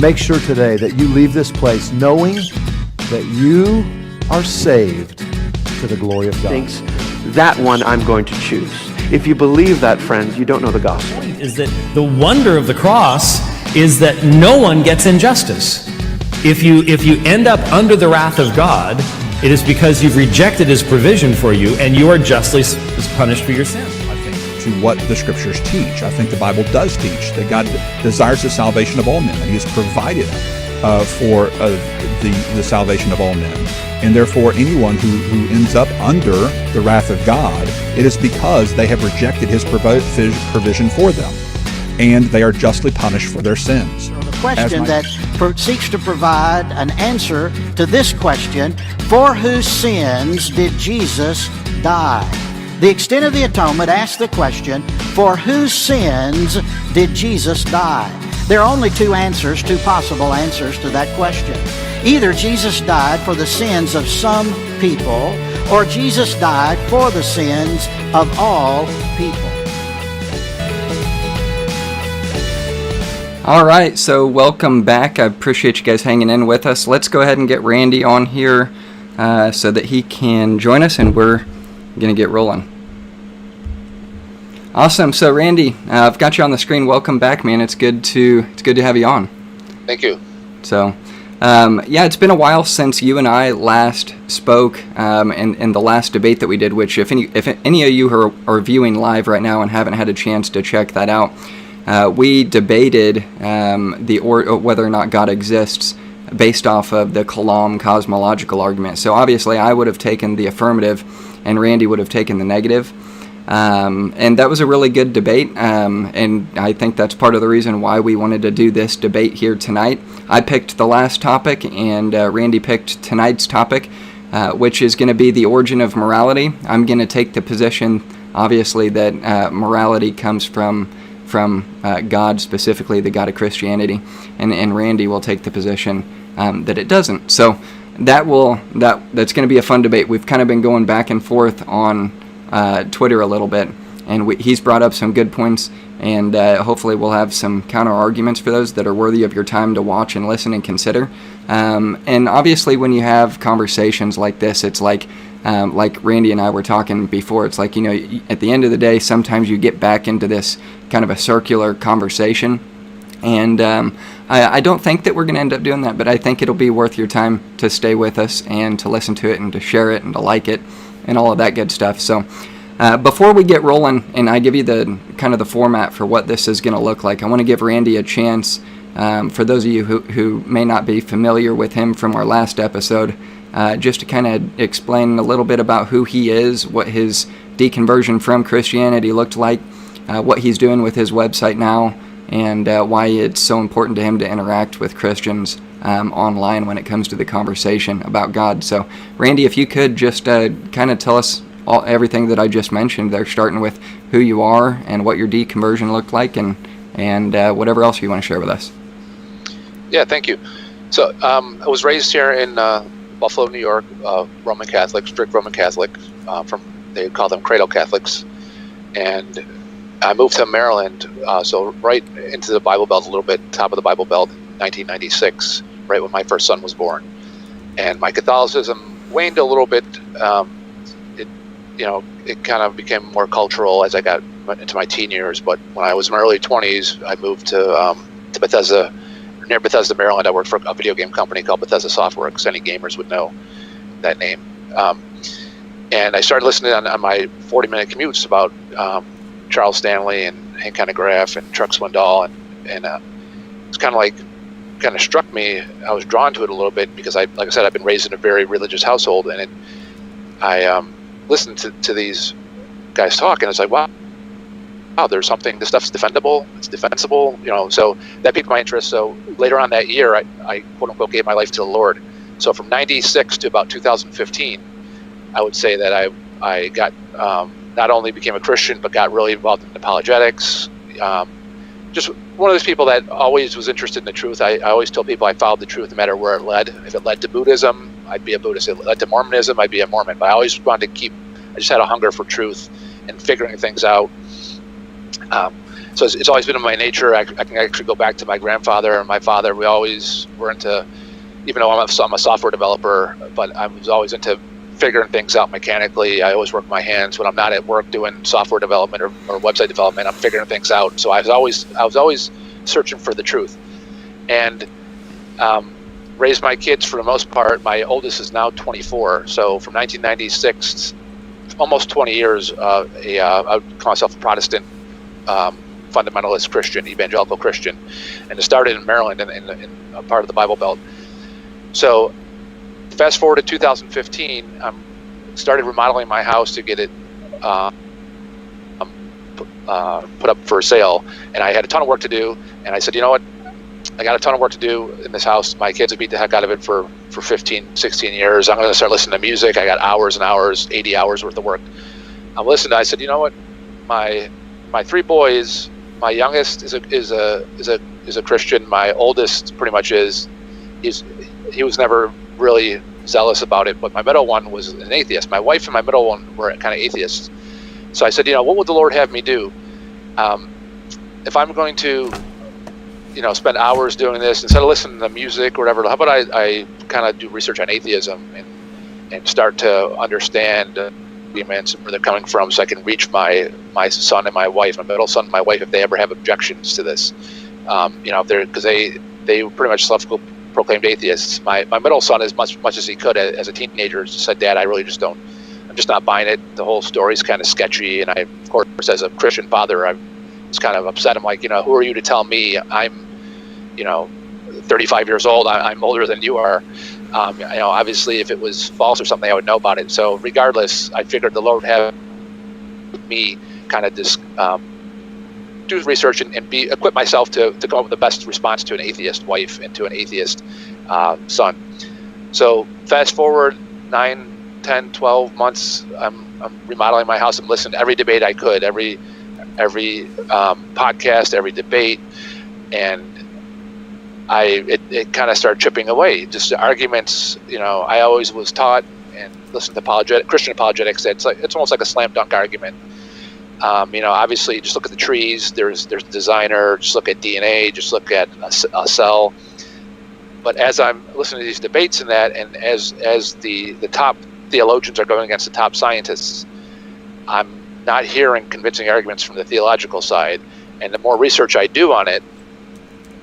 make sure today that you leave this place knowing that you are saved to the glory of God. Thinks that one I'm going to choose. If you believe that, friends, you don't know the gospel. The point is that the wonder of the cross is that no one gets injustice. If you end up under the wrath of God, it is because you've rejected his provision for you and you are justly punished for your sin. I think to what the scriptures teach. I think the Bible does teach that God desires the salvation of all men, and he has provided for the salvation of all men. And therefore, anyone who ends up under the wrath of God, it is because they have rejected his provision for them, and they are justly punished for their sins. The question that seeks to provide an answer to this question: for whose sins did Jesus die? The extent of the atonement asks the question, for whose sins did Jesus die? There are only two possible answers to that question. Either Jesus died for the sins of some people, or Jesus died for the sins of all people. All right, so welcome back. I appreciate you guys hanging in with us. Let's go ahead and get Randy on here so that he can join us, and we're going to get rolling. Awesome. So Randy, I've got you on the screen. Welcome back, man. It's good to have you on. Thank you. So, it's been a while since you and I last spoke in the last debate that we did, which if any of you are viewing live right now and haven't had a chance to check that out, we debated whether or not God exists based off of the Kalam cosmological argument. So obviously I would have taken the affirmative and Randy would have taken the negative. And that was a really good debate, and I think that's part of the reason why we wanted to do this debate here tonight. I picked the last topic, and Randy picked tonight's topic, which is going to be the origin of morality. I'm going to take the position, obviously, that morality comes from God, specifically the God of Christianity, and Randy will take the position that it doesn't. So that's going to be a fun debate. We've kind of been going back and forth on Twitter a little bit, and he's brought up some good points, and hopefully we'll have some counter arguments for those that are worthy of your time to watch and listen and consider. And obviously when you have conversations like this, it's like Randy and I were talking before, it's like, at the end of the day, sometimes you get back into this kind of a circular conversation, and I don't think that we're going to end up doing that, but I think it'll be worth your time to stay with us and to listen to it and to share it and to like it and all of that good stuff. So before we get rolling and I give you the kind of the format for what this is going to look like, I want to give Randy a chance, for those of you who may not be familiar with him from our last episode, just to kind of explain a little bit about who he is, what his deconversion from Christianity looked like, what he's doing with his website now, and why it's so important to him to interact with Christians online when it comes to the conversation about God. So, Randy, if you could just kind of tell us everything that I just mentioned there, starting with who you are and what your deconversion looked like, and whatever else you want to share with us. Yeah, thank you. So, I was raised here in Buffalo, New York, Roman Catholic, strict Roman Catholic. They call them cradle Catholics, and I moved to Maryland, so right into the Bible Belt a little bit, top of the Bible Belt, 1996. Right when my first son was born, and my Catholicism waned a little bit. It kind of became more cultural as I got into my teen years. But when I was in my early 20s, I moved to Bethesda, near Bethesda, Maryland. I worked for a video game company called Bethesda Softworks. Any gamers would know that name. And I started listening on my 40-minute commutes about Charles Stanley and Hank Hanegraaff and Chuck Swindoll, and it's kind of struck me. I was drawn to it a little bit because like I said, I've been raised in a very religious household, and I listened to these guys talk, and it's like, wow, there's something. This stuff's defendable. It's defensible, So that piqued my interest. So later on that year, I quote unquote gave my life to the Lord. So from '96 to about 2015, I would say that I got not only became a Christian, but got really involved in apologetics. Just one of those people that always was interested in the truth. I always tell people I followed the truth no matter where it led. If it led to Buddhism, I'd be a Buddhist. If it led to Mormonism, I'd be a Mormon. But I always wanted to I just had a hunger for truth and figuring things out. So it's always been in my nature. I can actually go back to my grandfather and my father. We always were into, even though I'm a software developer, but I was always into figuring things out mechanically. I always work my hands when I'm not at work doing software development or website development. I'm figuring things out. So I was always searching for the truth, and raised my kids for the most part. My oldest is now 24. So from 1996, almost 20 years, I would call myself a Protestant fundamentalist Christian, evangelical Christian, and it started in Maryland in a part of the Bible Belt. So fast forward to 2015, I started remodeling my house to get it put up for sale, and I had a ton of work to do, and I said, you know what, I got a ton of work to do in this house. My kids have beat the heck out of it for 15, 16 years. I'm going to start listening to music. I got hours and hours, 80 hours worth of work. I'm listening. I said, you know what, my three boys, my youngest is a Christian. My oldest pretty much is. He was never really zealous about it, but my middle one was an atheist. My wife and my middle one were kind of atheists. So I said, you know, what would the Lord have me do? If I'm going to, you know, spend hours doing this, instead of listening to music or whatever, how about I kind of do research on atheism and start to understand arguments and where they're coming from, so I can reach my son and my wife, my middle son and my wife, if they ever have objections to this. You know, because they pretty much self-proclaimed atheists. My middle son, as much as he could as a teenager, said, Dad, I really just don't, I'm just not buying it. The whole story's kind of sketchy. And I, of course, as a Christian father, I was kind of upset. I'm like, you know, who are you to tell me? I'm, you know, 35 years old. I'm older than you are. You know, obviously, if it was false or something, I would know about it. So regardless, I figured the Lord would have me kind of just do research and equip myself to come up with the best response to an atheist wife and to an atheist son. So fast forward 9, 10, 12 months, I'm remodeling my house. I'm listening to every debate I could, every podcast, every debate, and it kind of started chipping away. Just the arguments, you know, I always was taught and listened to Christian apologetics. It's almost like a slam dunk argument. You know, obviously, just look at the trees. There's a designer. Just look at DNA. Just look at a cell. But as I'm listening to these debates and that, and as the top theologians are going against the top scientists, I'm not hearing convincing arguments from the theological side. And the more research I do on it,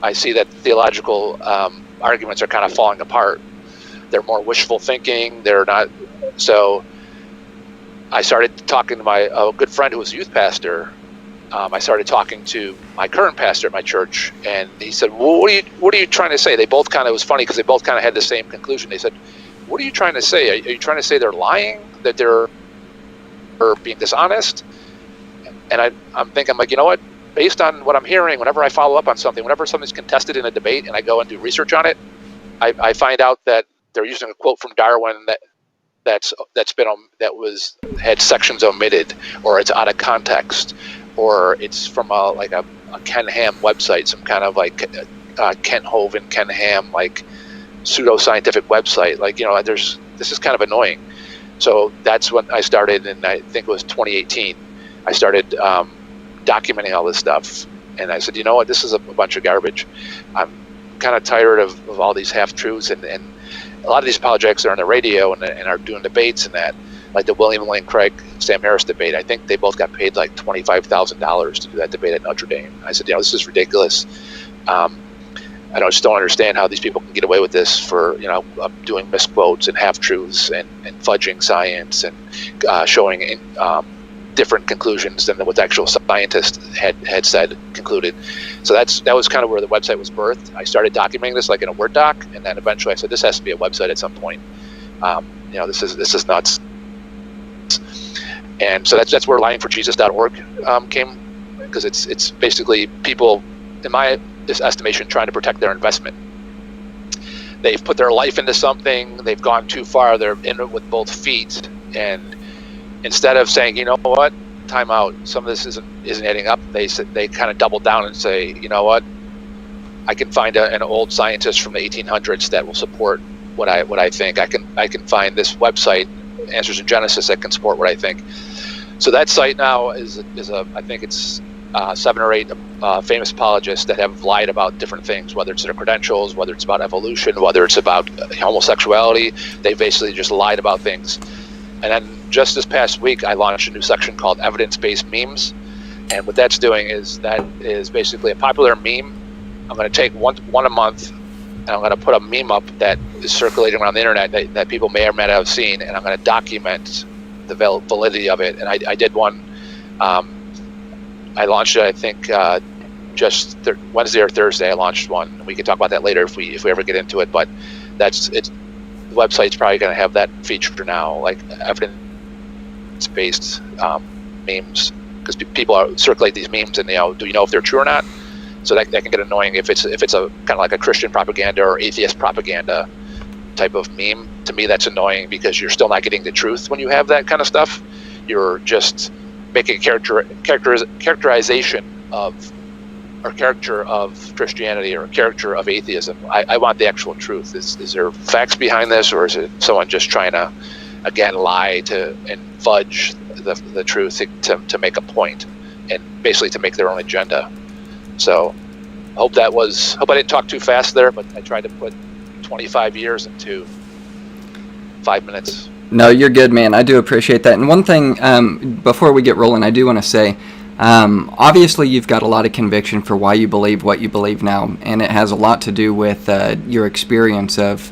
I see that theological arguments are kind of falling apart. They're more wishful thinking. They're not. So I started talking to a good friend who was a youth pastor. I started talking to my current pastor at my church, and he said, well, what are you trying to say? They both kind of, it was funny because they both kind of had the same conclusion. They said, what are you trying to say? Are you trying to say they're lying, that they're being dishonest? And I'm thinking, like, you know what? Based on what I'm hearing, whenever I follow up on something, whenever something's contested in a debate and I go and do research on it, I find out that they're using a quote from Darwin that had sections omitted, or it's out of context, or it's from a Ken Ham website, some kind of like Kent Hovind, Ken Ham, like pseudoscientific website. Like, you know, this is kind of annoying. So that's when I started, and I think it was 2018. I started documenting all this stuff, and I said, you know what, this is a bunch of garbage. I'm kind of tired of all these half-truths, and a lot of these apologetics are on the radio and are doing debates and that, like the William Lane Craig, Sam Harris debate. I think they both got paid like $25,000 to do that debate at Notre Dame. I said, you know, this is ridiculous. I just don't understand how these people can get away with this for, you know, doing misquotes and half-truths and fudging science and showing different conclusions than what the actual scientists had said, concluded. So that was kind of where the website was birthed. I started documenting this like in a Word doc, and then eventually I said, this has to be a website at some point. You know, this is nuts. And so that's where lyingforjesus.org came, because it's basically people, in my estimation, trying to protect their investment. They've put their life into something, they've gone too far, they're in it with both feet, and instead of saying, you know what, time out, some of this isn't adding up, they kind of double down and say, you know what, I can find an old scientist from the 1800s that will support what I think. I can find this website, Answers in Genesis, that can support what I think. So that site now is I think it's 7 or 8 famous apologists that have lied about different things, whether it's their credentials, whether it's about evolution, whether it's about homosexuality. They basically just lied about things. And then just this past week, I launched a new section called evidence-based memes. And what that's doing is that is basically a popular meme. I'm going to take one a month, and I'm going to put a meme up that is circulating around the internet that people may or may not have seen, and I'm going to document the validity of it. And I did one. I launched it, I think, just Wednesday or Thursday. I launched one. We can talk about that later if we ever get into it. But the website's probably going to have that feature now, like evidence-based memes, because people circulate these memes, and do you know if they're true or not? So that can get annoying if it's a kind of like a Christian propaganda or atheist propaganda type of meme. To me, that's annoying because you're still not getting the truth when you have that kind of stuff. You're just making a characterization of, or character of Christianity or a character of atheism. I want the actual truth. Is there facts behind this, or is it someone just trying to, again, lie and fudge the truth to make a point, and basically to make their own agenda? So hope I didn't talk too fast there, but I tried to put 25 years into 5 minutes. No, you're good, man. I do appreciate that. And one thing, before we get rolling, I do want to say, obviously you've got a lot of conviction for why you believe what you believe now, and it has a lot to do with your experience of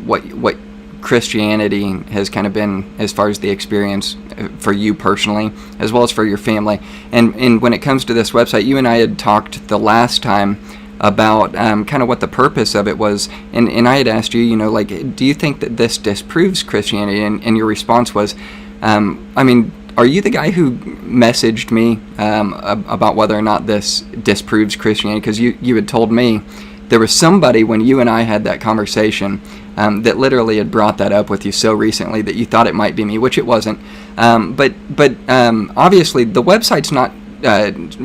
what Christianity has kind of been as far as the experience for you personally, as well as for your family. And when it comes to this website, you and I had talked the last time about kind of what the purpose of it was, and I had asked you, do you think that this disproves Christianity? And your response was, are you the guy who messaged me about whether or not this disproves Christianity? Because you had told me there was somebody when you and I had that conversation that literally had brought that up with you so recently that you thought it might be me, which it wasn't. But obviously the website's not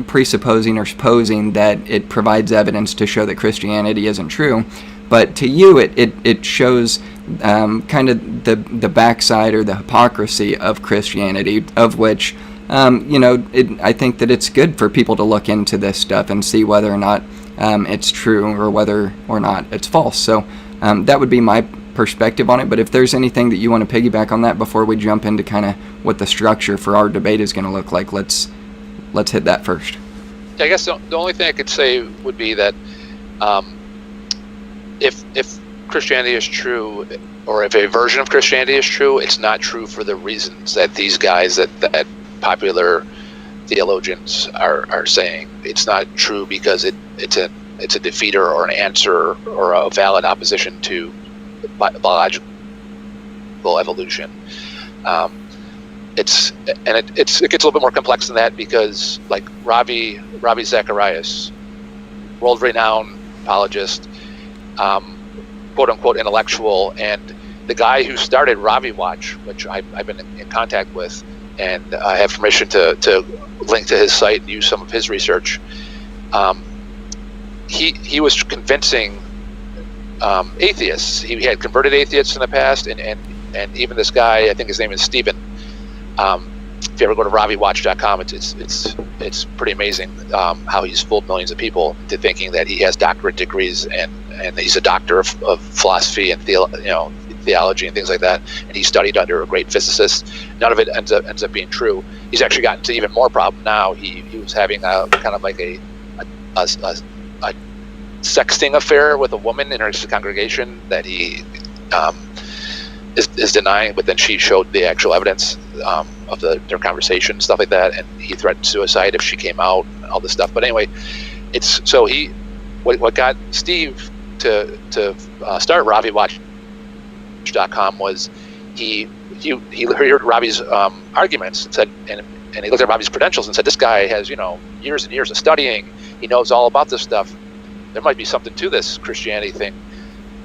presupposing or supposing that it provides evidence to show that Christianity isn't true, but to you it shows kind of the backside or the hypocrisy of Christianity, of which I think that it's good for people to look into this stuff and see whether or not it's true or whether or not it's false. So that would be my perspective on it. But if there's anything that you want to piggyback on that before we jump into kind of what the structure for our debate is going to look like, let's hit that first. I guess the only thing I could say would be that if Christianity is true, or if a version of Christianity is true, it's not true for the reasons that these guys, that popular theologians are saying. It's not true because it's a defeater or an answer or a valid opposition to biological evolution. It gets a little bit more complex than that, because like Ravi Zacharias, world-renowned apologist, quote-unquote intellectual, and the guy who started Ravi Watch, which I've been in contact with, and I have permission to link to his site and use some of his research. He was convincing atheists. He had converted atheists in the past, and even this guy, I think his name is Stephen. If you ever go to RaviWatch.com, it's pretty amazing how he's fooled millions of people into thinking that he has doctorate degrees and he's a doctor of philosophy and theology and things like that. And he studied under a great physicist. None of it ends up being true. He's actually gotten to even more problem now. He was having a kind of like a sexting affair with a woman in her congregation that he is denying, but then she showed the actual evidence of their conversation, stuff like that, and he threatened suicide if she came out and all this stuff. But anyway, what got Steve to start RaviWatch.com was he heard Ravi's arguments and said, and he looked at Ravi's credentials and said, this guy has years and years of studying. He knows all about this stuff. There might be something to this Christianity thing.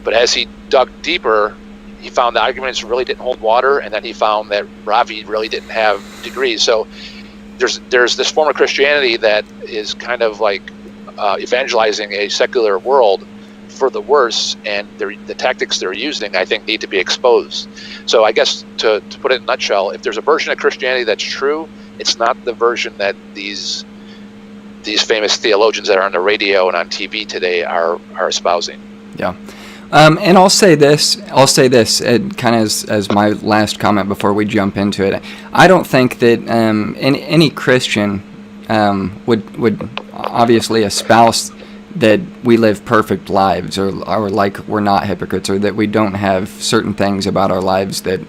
But as he dug deeper, he found the arguments really didn't hold water, and then he found that Ravi really didn't have degrees. So there's this form of Christianity that is kind of like evangelizing a secular world for the worse, and the tactics they're using, I think, need to be exposed. So I guess to put it in a nutshell, if there's a version of Christianity that's true, it's not the version that these these famous theologians that are on the radio and on TV today are espousing. Yeah. And I'll say this, kind of as my last comment before we jump into it. I don't think that any Christian would obviously espouse that we live perfect lives, or like we're not hypocrites, or that we don't have certain things about our lives that,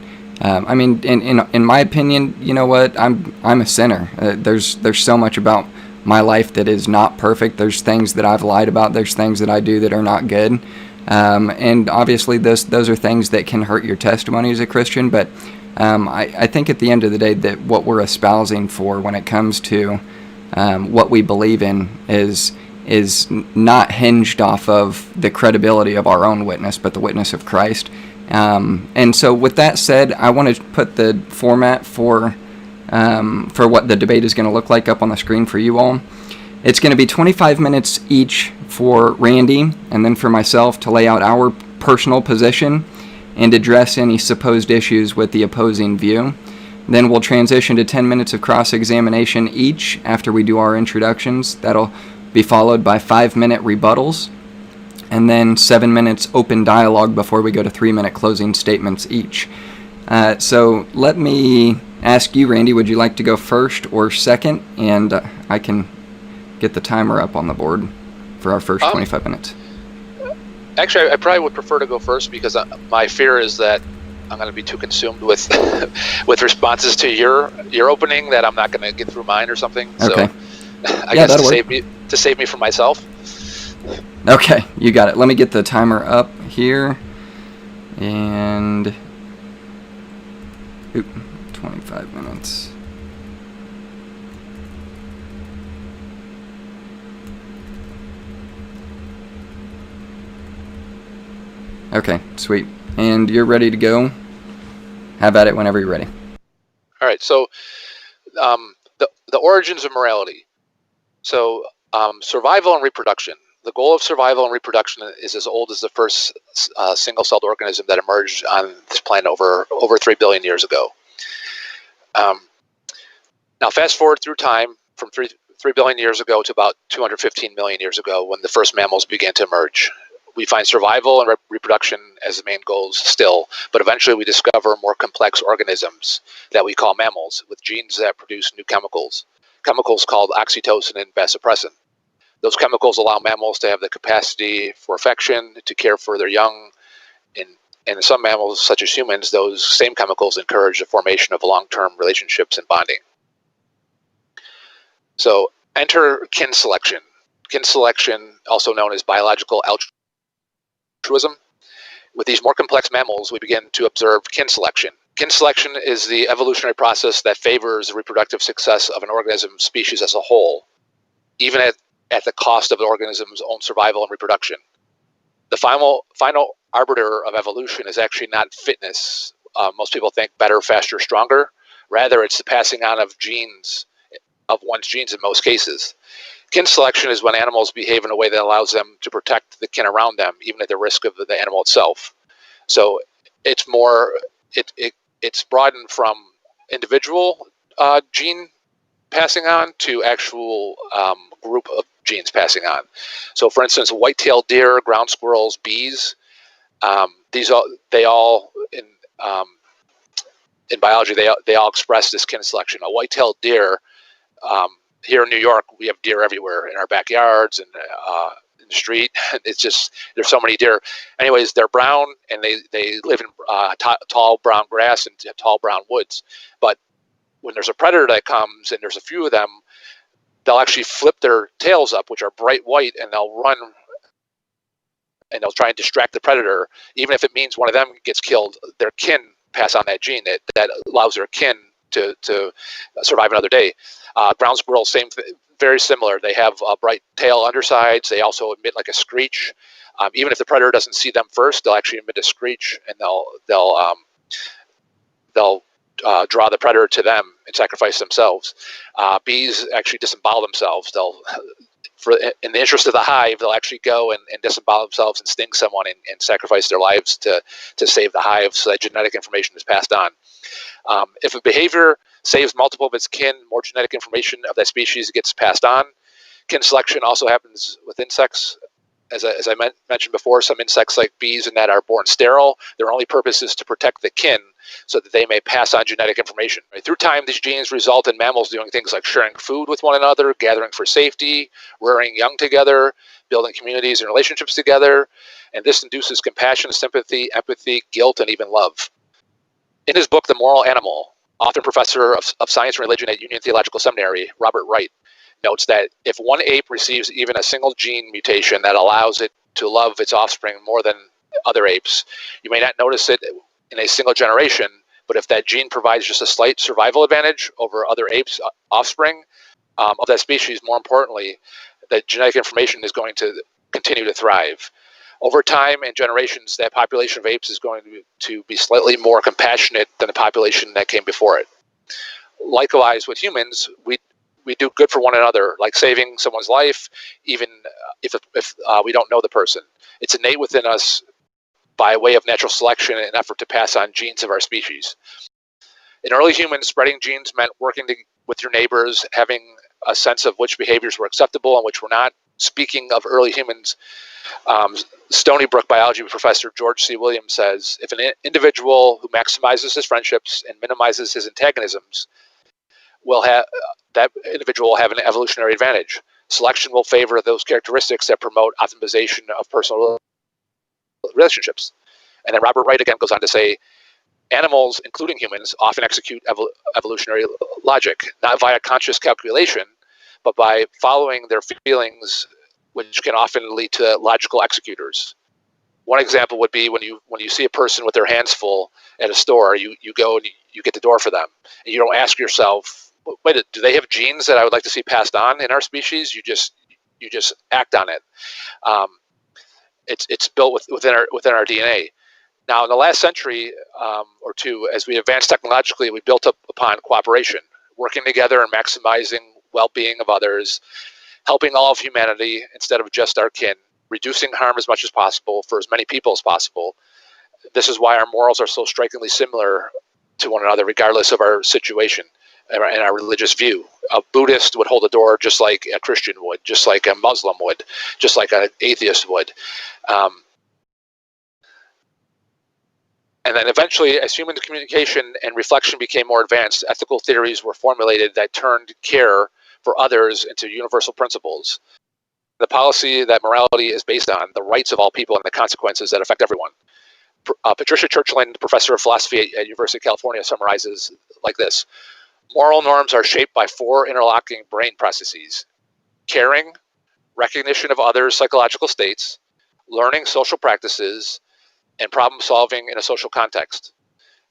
I mean, in my opinion, you know what, I'm a sinner. There's so much about my life that is not perfect. There's things that I've lied about. There's things that I do that are not good. And obviously those are things that can hurt your testimony as a Christian, but I think at the end of the day that what we're espousing for when it comes to what we believe in is not hinged off of the credibility of our own witness, but the witness of Christ. And so with that said, I want to put the format for what the debate is going to look like up on the screen for you all. It's going to be 25 minutes each for Randy and then for myself to lay out our personal position and address any supposed issues with the opposing view. Then we'll transition to 10 minutes of cross-examination each after we do our introductions. That'll be followed by 5-minute rebuttals, and then 7 minutes open dialogue before we go to 3-minute closing statements each. So let me ask you, Randy, would you like to go first or second? And I can get the timer up on the board for our first 25 minutes. Actually, I probably would prefer to go first because my fear is that I'm going to be too consumed with with responses to your opening that I'm not going to get through mine or something. Okay. So I guess to save me from myself. Okay, you got it. Let me get the timer up here. And 25 minutes. Okay, sweet. And you're ready to go? Have at it whenever you're ready. All right. So, the origins of morality. So, survival and reproduction. The goal of survival and reproduction is as old as the first single-celled organism that emerged on this planet over 3 billion years ago. Now, fast forward through time from 3 billion years ago to about 215 million years ago when the first mammals began to emerge. We find survival and reproduction as the main goals still, but eventually we discover more complex organisms that we call mammals with genes that produce new chemicals called oxytocin and vasopressin. Those chemicals allow mammals to have the capacity for affection, to care for their young. And in some mammals, such as humans, those same chemicals encourage the formation of long-term relationships and bonding. So enter kin selection. Kin selection, also known as biological altruism. With these more complex mammals, we begin to observe kin selection. Kin selection is the evolutionary process that favors the reproductive success of an organism species as a whole, even at the cost of the organism's own survival and reproduction. The final arbiter of evolution is actually not fitness. Most people think better, faster, stronger. Rather, it's the passing on of one's genes in most cases. Kin selection is when animals behave in a way that allows them to protect the kin around them, even at the risk of the animal itself. So it's broadened from individual gene passing on to actual group of genes passing on. So, for instance, white-tailed deer, ground squirrels, bees. They all in biology they all express this kin selection. A white-tailed deer. Here in New York, we have deer everywhere in our backyards and in the street. It's just there's so many deer. Anyways, they're brown and they live in tall brown grass and tall brown woods. But when there's a predator that comes and there's a few of them, they'll actually flip their tails up, which are bright white, and they'll run and they'll try and distract the predator. Even if it means one of them gets killed, their kin pass on that gene that allows their kin to survive another day. Ground squirrels, very similar. They have bright tail undersides. They also emit like a screech. Even if the predator doesn't see them first, they'll actually emit a screech, and they'll draw the predator to them and sacrifice themselves. Bees actually disembowel themselves. In the interest of the hive, they'll actually go and disembowel themselves and sting someone and sacrifice their lives to save the hive, so that genetic information is passed on. If a behavior saves multiple of its kin, more genetic information of that species gets passed on. Kin selection also happens with insects. As I mentioned before, some insects like bees and that are born sterile. Their only purpose is to protect the kin so that they may pass on genetic information. Through time, these genes result in mammals doing things like sharing food with one another, gathering for safety, rearing young together, building communities and relationships together, and this induces compassion, sympathy, empathy, guilt, and even love. In his book, The Moral Animal, author and professor of science and religion at Union Theological Seminary, Robert Wright, notes that if one ape receives even a single gene mutation that allows it to love its offspring more than other apes, you may not notice it in a single generation, but if that gene provides just a slight survival advantage over other apes' offspring of that species, more importantly, that genetic information is going to continue to thrive. Over time and generations, that population of apes is going to be slightly more compassionate than the population that came before it. Likewise, with humans, we do good for one another, like saving someone's life, even if we don't know the person. It's innate within us by way of natural selection in an effort to pass on genes of our species. In early humans, spreading genes meant working with your neighbors, having a sense of which behaviors were acceptable and which were not. Speaking of early humans, Stony Brook biology professor George C. Williams says, if an individual who maximizes his friendships and minimizes his antagonisms that individual will have an evolutionary advantage. Selection will favor those characteristics that promote optimization of personal relationships. And then Robert Wright again goes on to say, animals, including humans, often execute evolutionary logic, not via conscious calculation, but by following their feelings, which can often lead to logical executors. One example would be when you see a person with their hands full at a store, you go and you get the door for them. And you don't ask yourself, wait, do they have genes that I would like to see passed on in our species? You just act on it. It's built within our DNA. Now, in the last century or two, as we advanced technologically, we built up upon cooperation, working together and maximizing well-being of others, helping all of humanity instead of just our kin, reducing harm as much as possible for as many people as possible. This is why our morals are so strikingly similar to one another, regardless of our situation and our religious view. A Buddhist would hold the door just like a Christian would, just like a Muslim would, just like an atheist would. And then eventually, as human communication and reflection became more advanced, ethical theories were formulated that turned care for others into universal principles. The policy that morality is based on, the rights of all people and the consequences that affect everyone. Patricia Churchland, professor of philosophy at University of California, summarizes like this. Moral norms are shaped by 4 interlocking brain processes: caring, recognition of others' psychological states, learning social practices, and problem solving in a social context.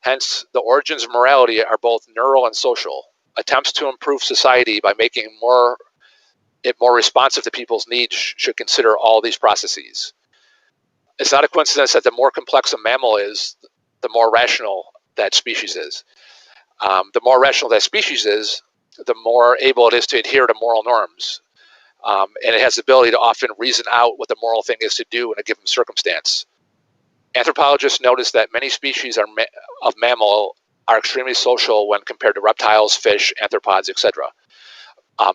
Hence, the origins of morality are both neural and social. Attempts to improve society by making it more responsive to people's needs should consider all these processes. It's not a coincidence that the more complex a mammal is, the more rational that species is. The more rational that species is, the more able it is to adhere to moral norms. And it has the ability to often reason out what the moral thing is to do in a given circumstance. Anthropologists notice that many species of mammal are extremely social when compared to reptiles, fish, arthropods, etc.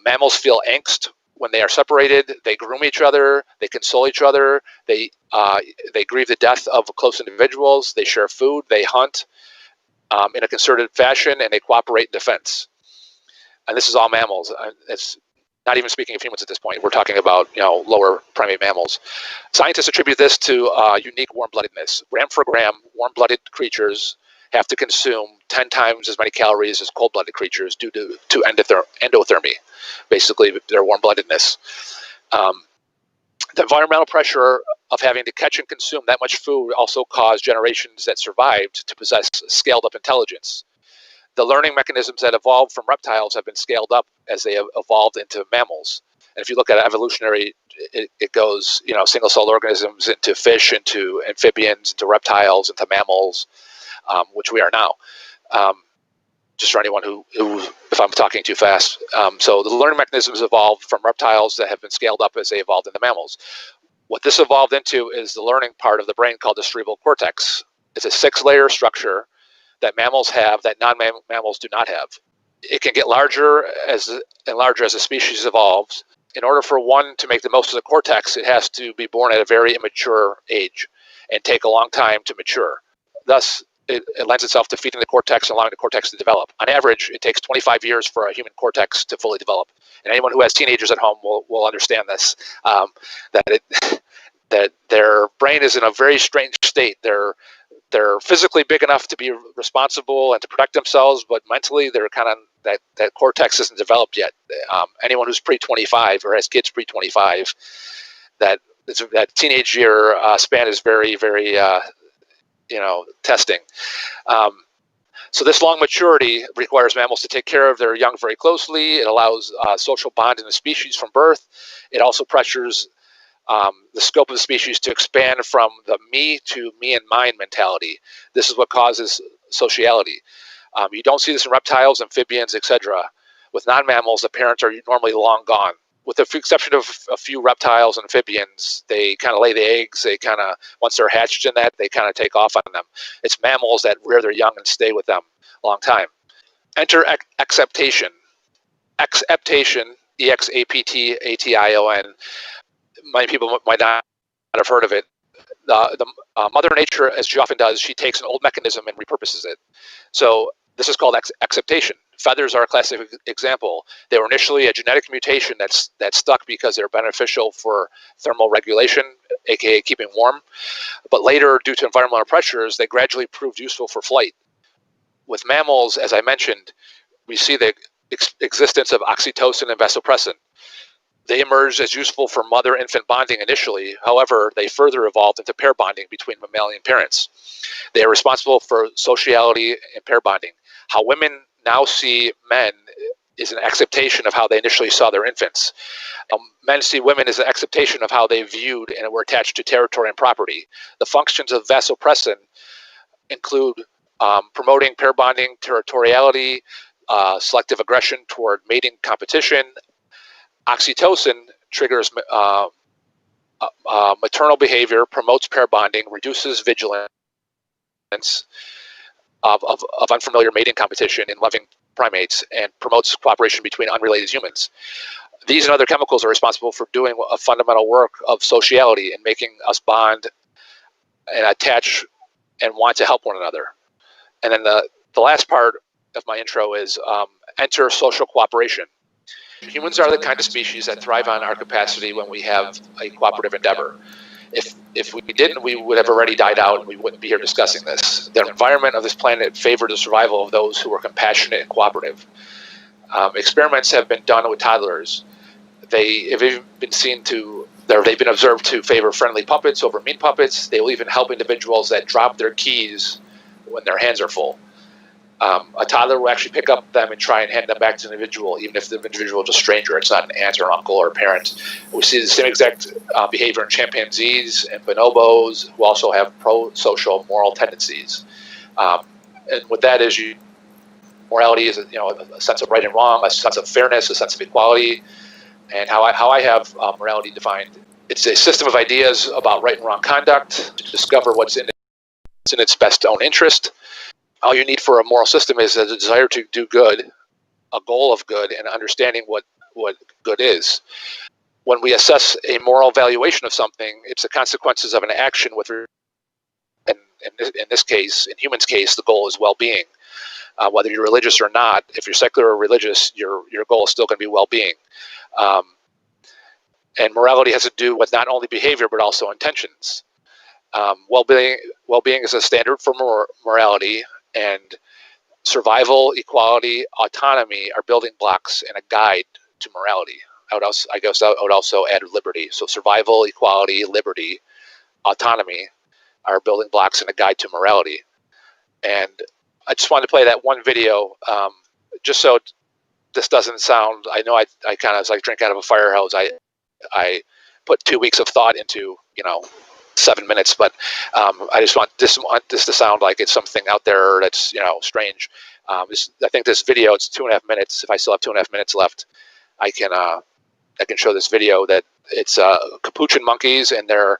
Mammals feel angst when they are separated. They groom each other. They console each other. They grieve the death of close individuals. They share food. They hunt in a concerted fashion, and they cooperate in defense. And this is all mammals. It's not even speaking of humans at this point. We're talking about lower primate mammals. Scientists attribute this to unique warm-bloodedness. Gram for gram, warm-blooded creatures have to consume 10 times as many calories as cold-blooded creatures due to endothermy, basically their warm-bloodedness. The environmental pressure of having to catch and consume that much food also caused generations that survived to possess scaled-up intelligence. The learning mechanisms that evolved from reptiles have been scaled up as they have evolved into mammals. And if you look at evolutionary, it goes, single-celled organisms into fish, into amphibians, into reptiles, into mammals, which we are now. Just for anyone who, if I'm talking too fast. So the learning mechanisms evolved from reptiles that have been scaled up as they evolved into mammals. What this evolved into is the learning part of the brain called the cerebral cortex. It's a 6-layer structure that mammals have that non-mammals do not have. It can get larger as the species evolves, in order for one to make the most of the cortex, it has to be born at a very immature age and take a long time to mature. Thus, it lends itself to feeding the cortex and allowing the cortex to develop. On average, it takes 25 years for a human cortex to fully develop. And anyone who has teenagers at home will understand this, that their brain is in a very strange state. They're physically big enough to be responsible and to protect themselves, but mentally they're kind of, that cortex isn't developed yet. Anyone who's pre-25 or has kids pre-25, that teenage year span is very, very testing. So this long maturity requires mammals to take care of their young very closely. It allows social bond in the species from birth. It also pressures the scope of the species to expand from the me to me and mine mentality. This is what causes sociality. You don't see this in reptiles, amphibians, etc. With non-mammals, the parents are normally long gone. With the exception of a few reptiles and amphibians, they kind of lay the eggs. They kind of, once they're hatched in that, they kind of take off on them. It's mammals that rear their young and stay with them a long time. Enter acceptation. Acceptation, E-X-A-P-T-A-T-I-O-N. Many people might not have heard of it. The Mother Nature, as she often does, she takes an old mechanism and repurposes it. So this is called acceptation. Feathers are a classic example. They were initially a genetic mutation that stuck because they're beneficial for thermal regulation, aka keeping warm. But later, due to environmental pressures, they gradually proved useful for flight. With mammals, as I mentioned, we see the existence of oxytocin and vasopressin. They emerged as useful for mother-infant bonding initially. However, they further evolved into pair bonding between mammalian parents. They are responsible for sociality and pair bonding. How women now see men is an acceptation of how they initially saw their infants. Men see women as an acceptation of how they viewed and were attached to territory and property. The functions of vasopressin include promoting pair bonding, territoriality, selective aggression toward mating competition. Oxytocin triggers maternal behavior, promotes pair bonding, reduces vigilance of unfamiliar mating competition in loving primates, and promotes cooperation between unrelated humans. These and other chemicals are responsible for doing a fundamental work of sociality and making us bond and attach and want to help one another. And then the last part of my intro is enter social cooperation. Humans are the kind of species that thrive on our capacity when we have a cooperative endeavor. If we didn't, we would have already died out and we wouldn't be here discussing this. The environment of this planet favored the survival of those who were compassionate and cooperative. Experiments have been done with toddlers. They've been observed to favor friendly puppets over mean puppets. They will even help individuals that drop their keys when their hands are full. A toddler will actually pick up them and try and hand them back to the individual, even if the individual is a stranger. It's not an aunt or an uncle or a parent. We see the same exact behavior in chimpanzees and bonobos, who also have pro-social moral tendencies. And what that is, morality is a sense of right and wrong, a sense of fairness, a sense of equality. And how I have morality defined, it's a system of ideas about right and wrong conduct to discover what's in its best own interest. All you need for a moral system is a desire to do good, a goal of good, and understanding what good is. When we assess a moral valuation of something, it's the consequences of an action in this case, in humans' case, the goal is well-being. Whether you're religious or not, if you're secular or religious, your goal is still going to be well-being. And morality has to do with not only behavior, but also intentions. Well-being is a standard for morality, and survival, equality, autonomy are building blocks and a guide to morality. I would also add liberty. So survival, equality, liberty, autonomy are building blocks and a guide to morality. And I just wanted to play that one video, just so this doesn't sound, I know I kind of, it's like drink out of a fire hose. I put 2 weeks of thought into, 7 minutes, but I just want this to sound like it's something out there that's strange. I think this video, it's 2.5 minutes. If I still have 2.5 minutes left, I can show this video that it's capuchin monkeys, and they're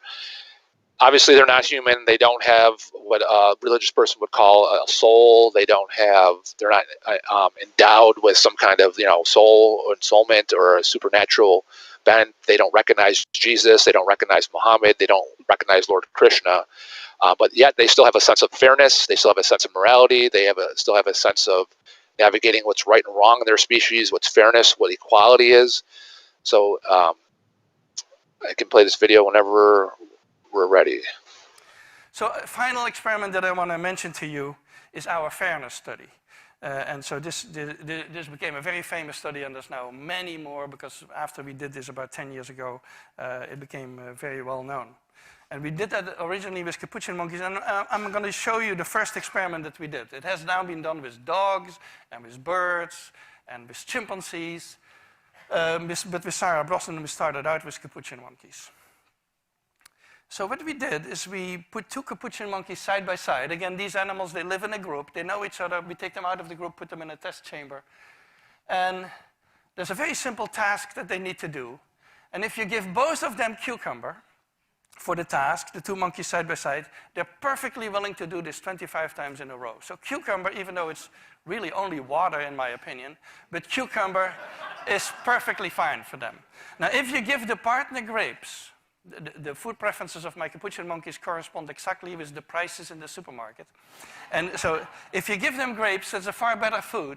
not human. They don't have what a religious person would call a soul. They're not endowed with some kind of soul or soulment or a supernatural bent. They don't recognize Jesus. They don't recognize Muhammad. They don't recognize Lord Krishna. But yet they still have a sense of fairness. They still have a sense of morality. They still have a sense of navigating what's right and wrong in their species, what's fairness, what equality is. So I can play this video whenever we're ready. So a final experiment that I want to mention to you is our fairness study. And so this became a very famous study, and there's now many more, because after we did this about 10 years ago, it became very well known. And we did that originally with capuchin monkeys, and I'm going to show you the first experiment that we did. It has now been done with dogs, and with birds, and with chimpanzees, but with Sarah Brosnan we started out with capuchin monkeys. So what we did is we put 2 capuchin monkeys side by side. Again, these animals, they live in a group. They know each other. We take them out of the group, put them in a test chamber. And there's a very simple task that they need to do. And if you give both of them cucumber for the task, the 2 monkeys side by side, they're perfectly willing to do this 25 times in a row. So cucumber, even though it's really only water in my opinion, but cucumber is perfectly fine for them. Now, if you give the partner grapes, the food preferences of my capuchin monkeys correspond exactly with the prices in the supermarket. And so if you give them grapes, that's a far better food,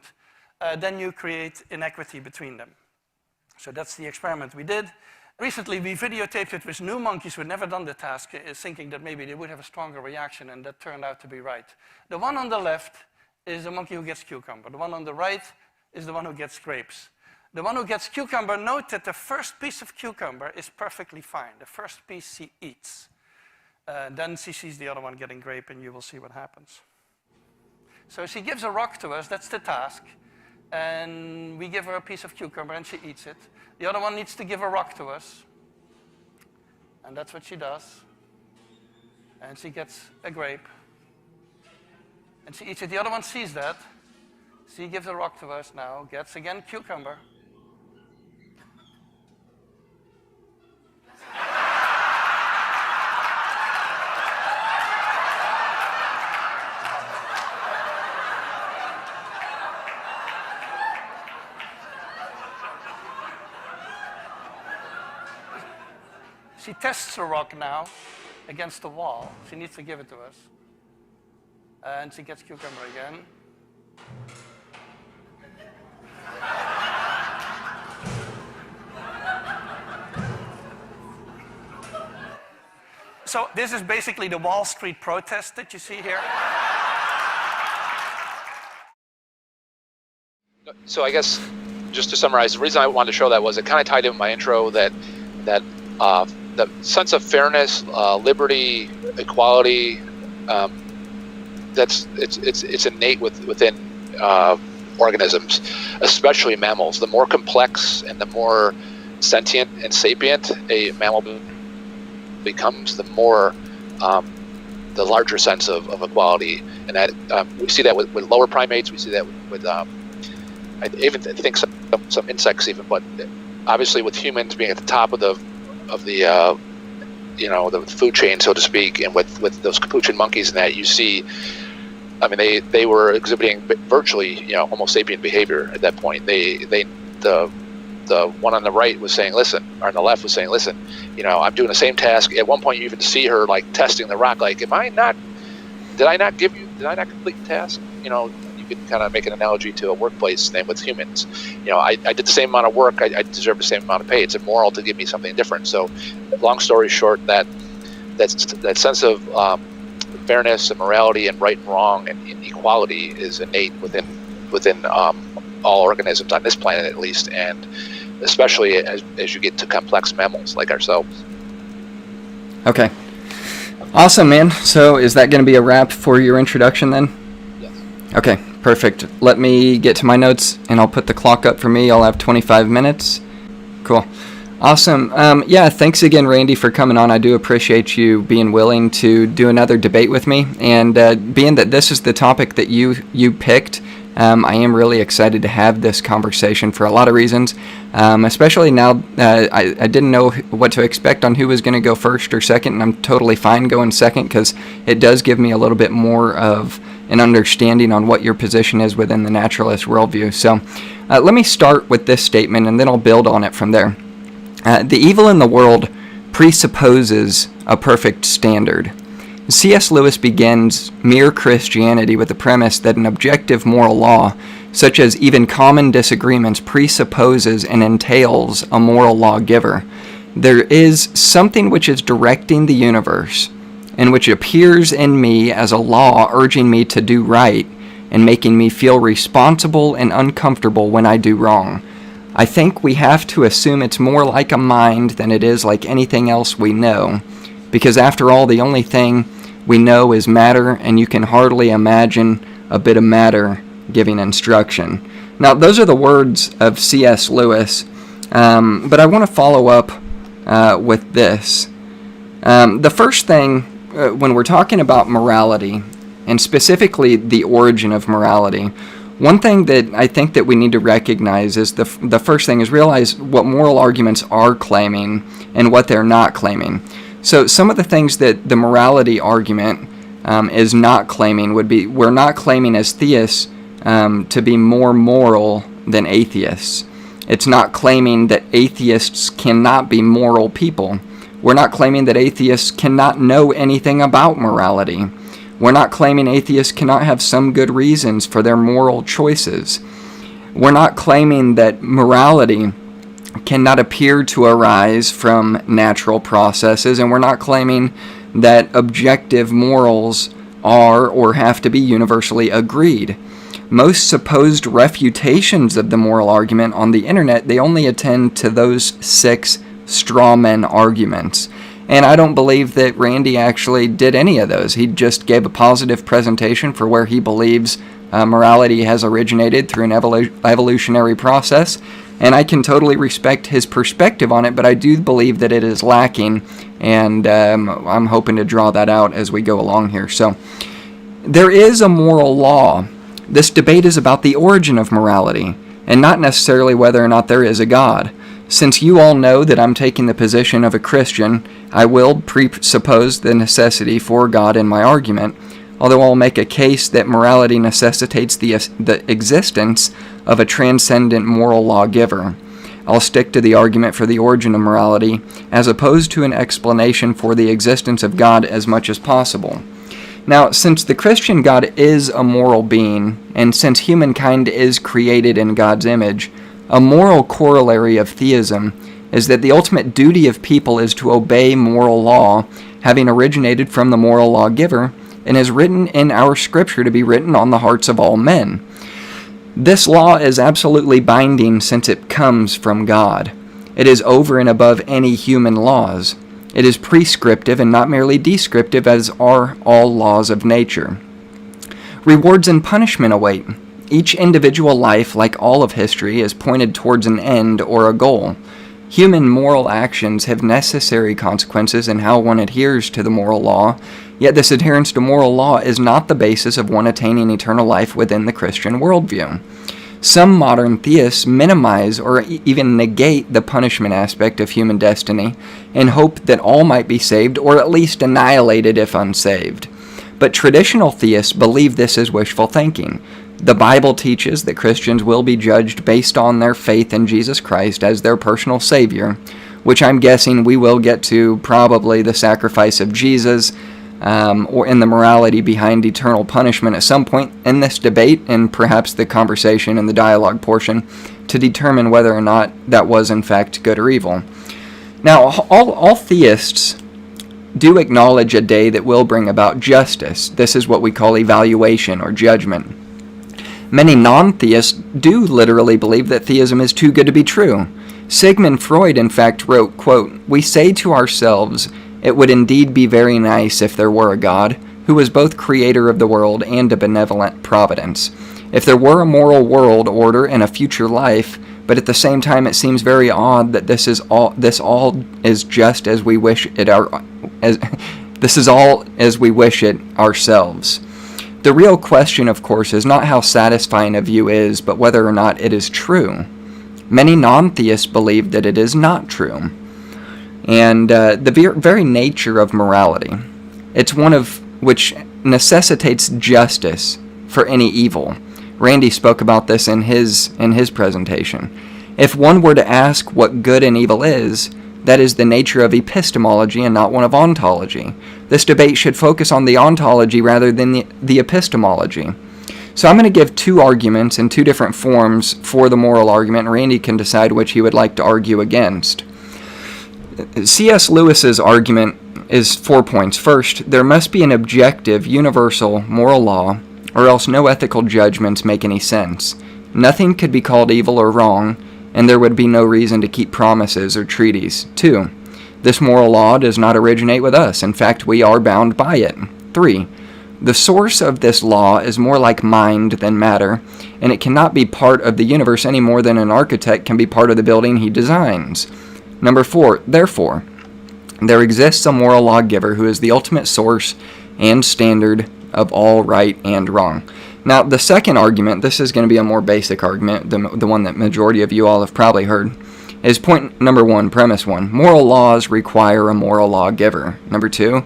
then you create inequity between them. So that's the experiment we did. Recently, we videotaped it with new monkeys who had never done the task, thinking that maybe they would have a stronger reaction, and that turned out to be right. The one on the left is the monkey who gets cucumber. The one on the right is the one who gets grapes. The one who gets cucumber, note that the first piece of cucumber is perfectly fine. The first piece she eats. Then she sees the other one getting grape, and you will see what happens. So she gives a rock to us, that's the task. And we give her a piece of cucumber, and she eats it. The other one needs to give a rock to us. And that's what she does. And she gets a grape. And she eats it. The other one sees that. She gives a rock to us now, gets again cucumber. She tests the rock now against the wall. She needs to give it to us. And she gets cucumber again. So this is basically the Wall Street protest that you see here. So I guess, just to summarize, the reason I wanted to show that was it kind of tied in with my intro that the sense of fairness, liberty, equality, it's innate within organisms, especially mammals. The more complex and the more sentient and sapient a mammal becomes, the more the larger sense of equality, and that we see that with lower primates. We see that with I even think some insects even, but obviously with humans being at the top of the food chain, so to speak, and with those capuchin monkeys and that, you see, I mean, they were exhibiting virtually, Homo sapien behavior at that point. The one on the right was saying, listen, or on the left was saying, listen, I'm doing the same task. At one point, you even see her like testing the rock, like, did I not complete the task? You can kind of make an analogy to a workplace thing with humans. I did the same amount of work. I deserve the same amount of pay. It's immoral to give me something different. So, long story short, that sense of fairness and morality and right and wrong and equality is innate within all organisms on this planet, at least, and especially as you get to complex mammals like ourselves. Okay. Awesome, man. So is that going to be a wrap for your introduction then? Yes. Okay, perfect. Let me get to my notes, and I'll put the clock up for me. I'll have 25 minutes. Cool. Awesome. Yeah, thanks again, Randy, for coming on. I do appreciate you being willing to do another debate with me. And being that this is the topic that you picked, I am really excited to have this conversation for a lot of reasons, especially now. I didn't know what to expect on who was going to go first or second, and I'm totally fine going second because it does give me a little bit more of an understanding on what your position is within the naturalist worldview. So let me start with this statement, and then I'll build on it from there. The evil in the world presupposes a perfect standard. C.S. Lewis begins Mere Christianity with the premise that an objective moral law, such as even common disagreements, presupposes and entails a moral lawgiver. There is something which is directing the universe, and which appears in me as a law urging me to do right, and making me feel responsible and uncomfortable when I do wrong. I think we have to assume it's more like a mind than it is like anything else we know, because after all, the only thing we know is matter, and you can hardly imagine a bit of matter giving instruction. Now, those are the words of C.S. Lewis, but I want to follow up with this. The first thing, when we're talking about morality, and specifically the origin of morality, one thing that I think that we need to recognize is the first thing is realize what moral arguments are claiming and what they're not claiming. So some of the things that the morality argument is not claiming would be, we're not claiming as theists to be more moral than atheists. It's not claiming that atheists cannot be moral people. We're not claiming that atheists cannot know anything about morality. We're not claiming atheists cannot have some good reasons for their moral choices. We're not claiming that morality cannot appear to arise from natural processes, and we're not claiming that objective morals are or have to be universally agreed. Most supposed refutations of the moral argument on the internet, they only attend to those 6 straw men arguments. And I don't believe that Randy actually did any of those. He just gave a positive presentation for where he believes morality has originated through an evolutionary process. And I can totally respect his perspective on it, but I do believe that it is lacking, and I'm hoping to draw that out as we go along here. So, there is a moral law. This debate is about the origin of morality, and not necessarily whether or not there is a God. Since you all know that I'm taking the position of a Christian, I will presuppose the necessity for God in my argument, although I'll make a case that morality necessitates the existence of a transcendent moral lawgiver. I'll stick to the argument for the origin of morality, as opposed to an explanation for the existence of God as much as possible. Now, since the Christian God is a moral being, and since humankind is created in God's image, a moral corollary of theism is that the ultimate duty of people is to obey moral law, having originated from the moral lawgiver, and is written in our scripture to be written on the hearts of all men. This law is absolutely binding since it comes from God. It is over and above any human laws. It is prescriptive and not merely descriptive, as are all laws of nature. Rewards and punishment await. Each individual life, like all of history, is pointed towards an end or a goal. Human moral actions have necessary consequences in how one adheres to the moral law, yet this adherence to moral law is not the basis of one attaining eternal life within the Christian worldview. Some modern theists minimize or even negate the punishment aspect of human destiny and hope that all might be saved or at least annihilated if unsaved. But traditional theists believe this is wishful thinking. The Bible teaches that Christians will be judged based on their faith in Jesus Christ as their personal Savior, which I'm guessing we will get to probably the sacrifice of Jesus, or in the morality behind eternal punishment at some point in this debate, and perhaps the conversation and the dialogue portion, to determine whether or not that was in fact good or evil. Now, all theists do acknowledge a day that will bring about justice. This is what we call evaluation or judgment. Many non-theists do literally believe that theism is too good to be true. Sigmund Freud, in fact, wrote, quote, "We say to ourselves, it would indeed be very nice if there were a God, who was both creator of the world and a benevolent providence. If there were a moral world order and a future life, but at the same time it seems very odd that this all is just as we wish it this is all as we wish it ourselves." The real question, of course, is not how satisfying a view is, but whether or not it is true. Many non-theists believe that it is not true. And the very nature of morality, it's one of which necessitates justice for any evil. Randy spoke about this in his presentation. If one were to ask what good and evil is, that is the nature of epistemology and not one of ontology. This debate should focus on the ontology rather than the epistemology. So I'm going to give two arguments in two different forms for the moral argument, and Randy can decide which he would like to argue against. C.S. Lewis's argument is 4 points. First, there must be an objective, universal moral law, or else no ethical judgments make any sense. Nothing could be called evil or wrong, and there would be no reason to keep promises or treaties. 2. This moral law does not originate with us. In fact, we are bound by it. 3. The source of this law is more like mind than matter, and it cannot be part of the universe any more than an architect can be part of the building he designs. 4. Therefore, there exists a moral lawgiver who is the ultimate source and standard of all right and wrong. Now, the second argument, this is going to be a more basic argument, the one that majority of you all have probably heard, is point number 1, premise 1. Moral laws require a moral lawgiver. 2,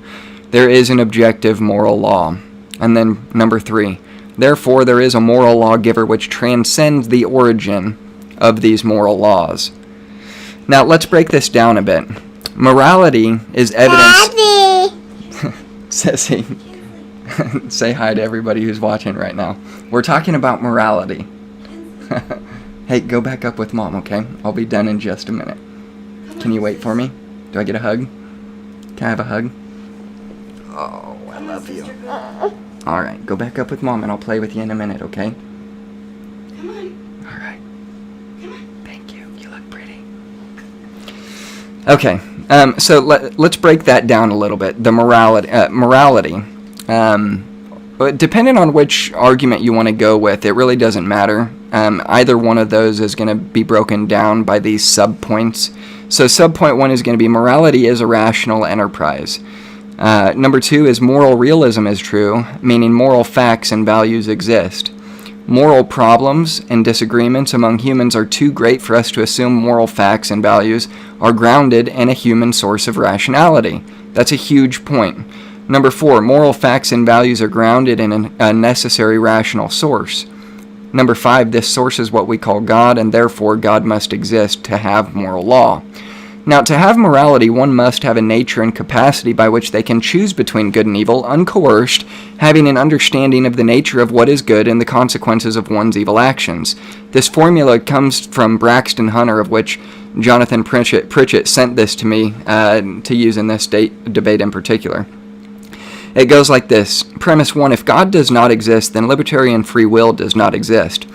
there is an objective moral law. And then 3, therefore there is a moral lawgiver which transcends the origin of these moral laws. Now, let's break this down a bit. Morality is evidence... Sissy, say hi to everybody who's watching right now. We're talking about morality. Hey, go back up with Mom, okay? I'll be done in just a minute. Can you wait for me? Do I get a hug? Can I have a hug? Oh, I love you. Alright, go back up with Mom and I'll play with you in a minute, okay? Come on. Alright. Come on. Thank you. You look pretty. Okay, so let's break that down a little bit. The morality. Depending on which argument you want to go with, it really doesn't matter. Either one of those is going to be broken down by these sub-points. So sub-point 1 is going to be morality is a rational enterprise. 2 is moral realism is true, meaning moral facts and values exist. Moral problems and disagreements among humans are too great for us to assume moral facts and values are grounded in a human source of rationality. That's a huge point. 4, moral facts and values are grounded in a necessary rational source. 5, this source is what we call God, and therefore God must exist to have moral law. Now, to have morality, one must have a nature and capacity by which they can choose between good and evil, uncoerced, having an understanding of the nature of what is good and the consequences of one's evil actions. This formula comes from Braxton Hunter, of which Jonathan Pritchett sent this to me to use in this debate in particular. It goes like this. Premise 1, if God does not exist, then libertarian free will does not exist.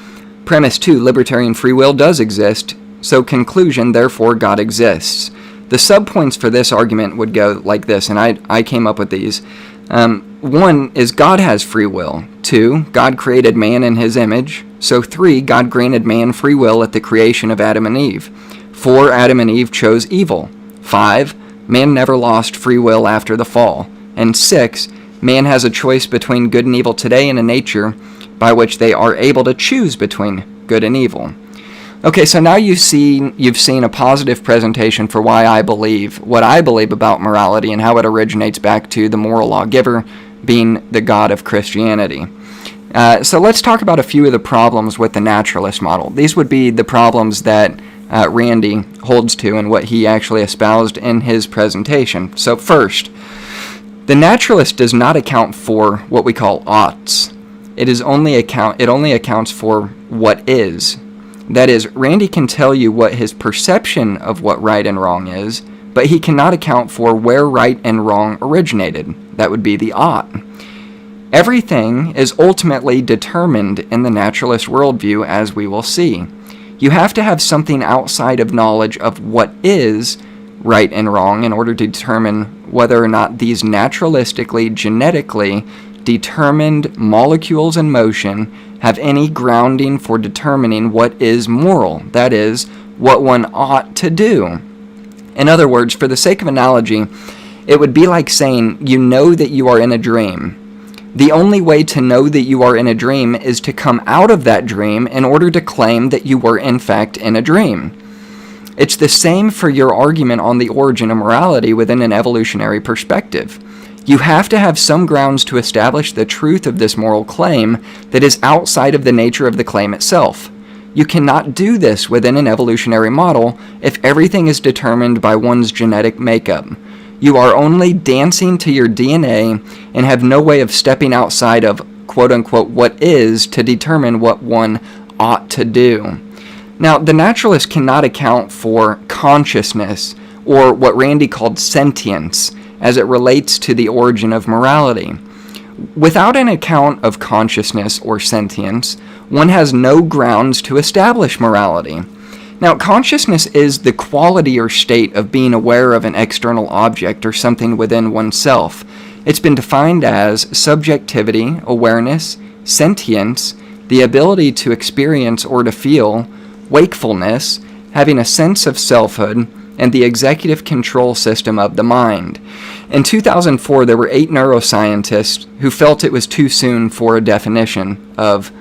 Premise 2, libertarian free will does exist. So conclusion, therefore God exists. The subpoints for this argument would go like this, and I came up with these. 1 is God has free will. 2, God created man in his image. So 3, God granted man free will at the creation of Adam and Eve. 4, Adam and Eve chose evil. 5, man never lost free will after the fall. And 6, man has a choice between good and evil today in a nature by which they are able to choose between good and evil. Okay, so now you've seen a positive presentation for why I believe what I believe about morality and how it originates back to the moral lawgiver being the God of Christianity. So let's talk about a few of the problems with the naturalist model. These would be the problems that Randy holds to and what he actually espoused in his presentation. So first, the naturalist does not account for what we call oughts. It only accounts for what is. That is, Randy can tell you what his perception of what right and wrong is, but he cannot account for where right and wrong originated. That would be the ought. Everything is ultimately determined in the naturalist worldview, as we will see. You have to have something outside of knowledge of what is right and wrong in order to determine whether or not these naturalistically, genetically determined molecules in motion have any grounding for determining what is moral, that is, what one ought to do. In other words, for the sake of analogy, it would be like saying you know that you are in a dream. The only way to know that you are in a dream is to come out of that dream in order to claim that you were in fact in a dream. It's the same for your argument on the origin of morality within an evolutionary perspective. You have to have some grounds to establish the truth of this moral claim that is outside of the nature of the claim itself. You cannot do this within an evolutionary model if everything is determined by one's genetic makeup. You are only dancing to your DNA and have no way of stepping outside of quote-unquote what is to determine what one ought to do. Now, the naturalist cannot account for consciousness, or what Randy called sentience, as it relates to the origin of morality. Without an account of consciousness or sentience, one has no grounds to establish morality. Now, consciousness is the quality or state of being aware of an external object or something within oneself. It's been defined as subjectivity, awareness, sentience, the ability to experience or to feel, wakefulness, having a sense of selfhood, and the executive control system of the mind. In 2004, there were 8 neuroscientists who felt it was too soon for a definition of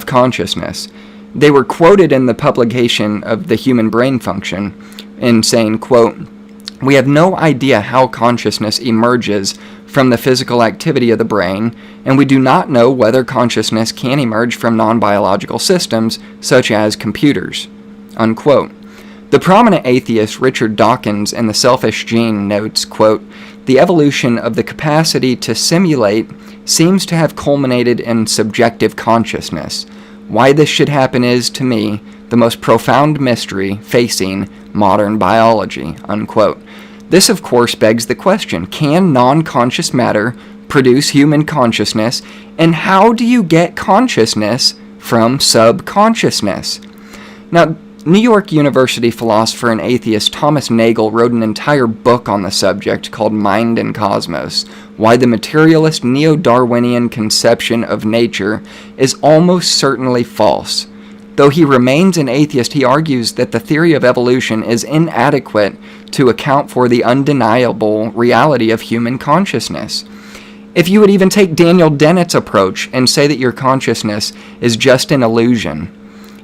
consciousness. They were quoted in the publication of The Human Brain Function in saying, quote, "We have no idea how consciousness emerges from the physical activity of the brain, and we do not know whether consciousness can emerge from non-biological systems, such as computers." Unquote. The prominent atheist Richard Dawkins in The Selfish Gene notes, quote, "The evolution of the capacity to simulate seems to have culminated in subjective consciousness. Why this should happen is, to me, the most profound mystery facing modern biology." Unquote. This, of course, begs the question, can non-conscious matter produce human consciousness, and how do you get consciousness from subconsciousness? Now, New York University philosopher and atheist Thomas Nagel wrote an entire book on the subject called Mind and Cosmos, Why the Materialist Neo-Darwinian Conception of Nature is Almost Certainly False. Though he remains an atheist, he argues that the theory of evolution is inadequate to account for the undeniable reality of human consciousness. If you would even take Daniel Dennett's approach and say that your consciousness is just an illusion,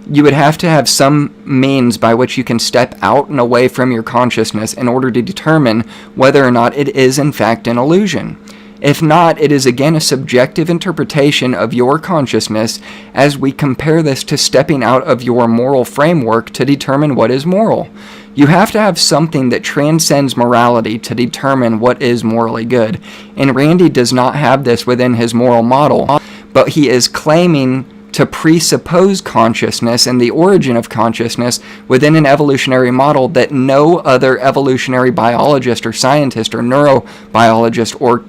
you would have to have some means by which you can step out and away from your consciousness in order to determine whether or not it is in fact an illusion. If not, it is again a subjective interpretation of your consciousness as we compare this to stepping out of your moral framework to determine what is moral. You have to have something that transcends morality to determine what is morally good. And Randy does not have this within his moral model, but he is claiming to presuppose consciousness and the origin of consciousness within an evolutionary model that no other evolutionary biologist or scientist or neurobiologist or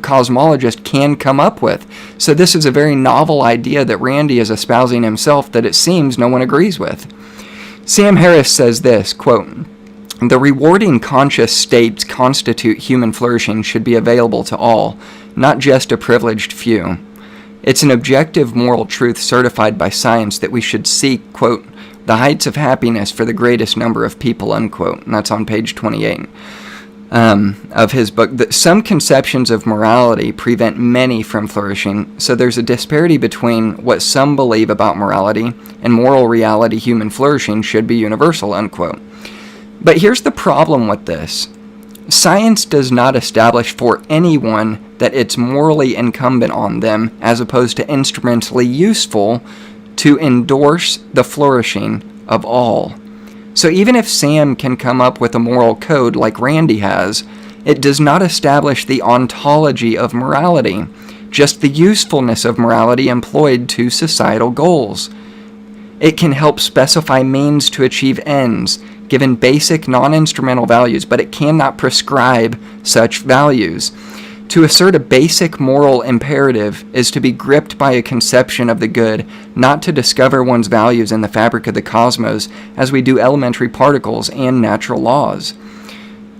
cosmologist can come up with. So this is a very novel idea that Randy is espousing himself that it seems no one agrees with. Sam Harris says this, quote, "The rewarding conscious states constitute human flourishing should be available to all, not just a privileged few. It's an objective moral truth certified by science that we should seek, quote, the heights of happiness for the greatest number of people," unquote. And that's on page 28 of his book. Some conceptions of morality prevent many from flourishing, so there's a disparity between what some believe about morality and moral reality. Human flourishing should be universal, unquote. But here's the problem with this. Science does not establish for anyone that it's morally incumbent on them, as opposed to instrumentally useful, to endorse the flourishing of all. So even if Sam can come up with a moral code like Randy has, it does not establish the ontology of morality, just the usefulness of morality employed to societal goals. It can help specify means to achieve ends, given basic non-instrumental values, but it cannot prescribe such values. To assert a basic moral imperative is to be gripped by a conception of the good, not to discover one's values in the fabric of the cosmos as we do elementary particles and natural laws.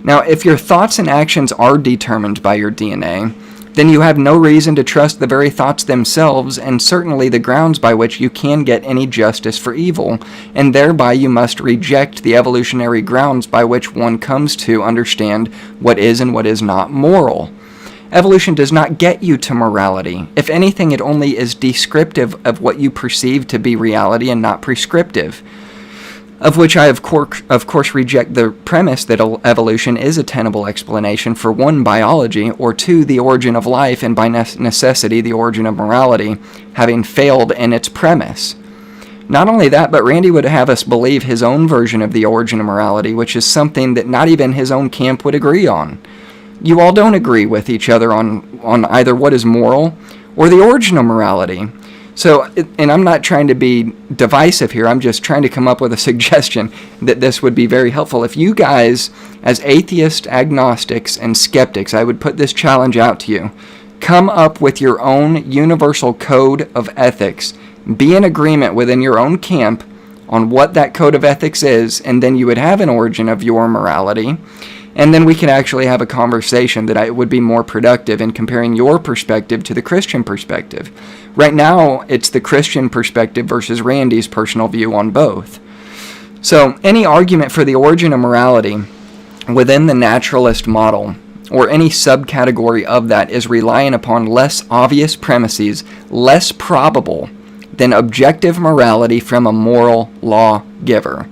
Now, if your thoughts and actions are determined by your DNA, then you have no reason to trust the very thoughts themselves, and certainly the grounds by which you can get any justice for evil, and thereby you must reject the evolutionary grounds by which one comes to understand what is and what is not moral. Evolution does not get you to morality. If anything, it only is descriptive of what you perceive to be reality and not prescriptive. Of which I, of course, reject the premise that evolution is a tenable explanation for 1, biology, or 2, the origin of life, and by necessity, the origin of morality, having failed in its premise. Not only that, but Randy would have us believe his own version of the origin of morality, which is something that not even his own camp would agree on. You all don't agree with each other on either what is moral or the origin of morality. So, and I'm not trying to be divisive here, I'm just trying to come up with a suggestion that this would be very helpful. If you guys, as atheists, agnostics, and skeptics, I would put this challenge out to you. Come up with your own universal code of ethics. Be in agreement within your own camp on what that code of ethics is, and then you would have an origin of your morality. And then we can actually have a conversation that would be more productive in comparing your perspective to the Christian perspective. Right now, it's the Christian perspective versus Randy's personal view on both. So, any argument for the origin of morality within the naturalist model, or any subcategory of that, is relying upon less obvious premises, less probable than objective morality from a moral lawgiver.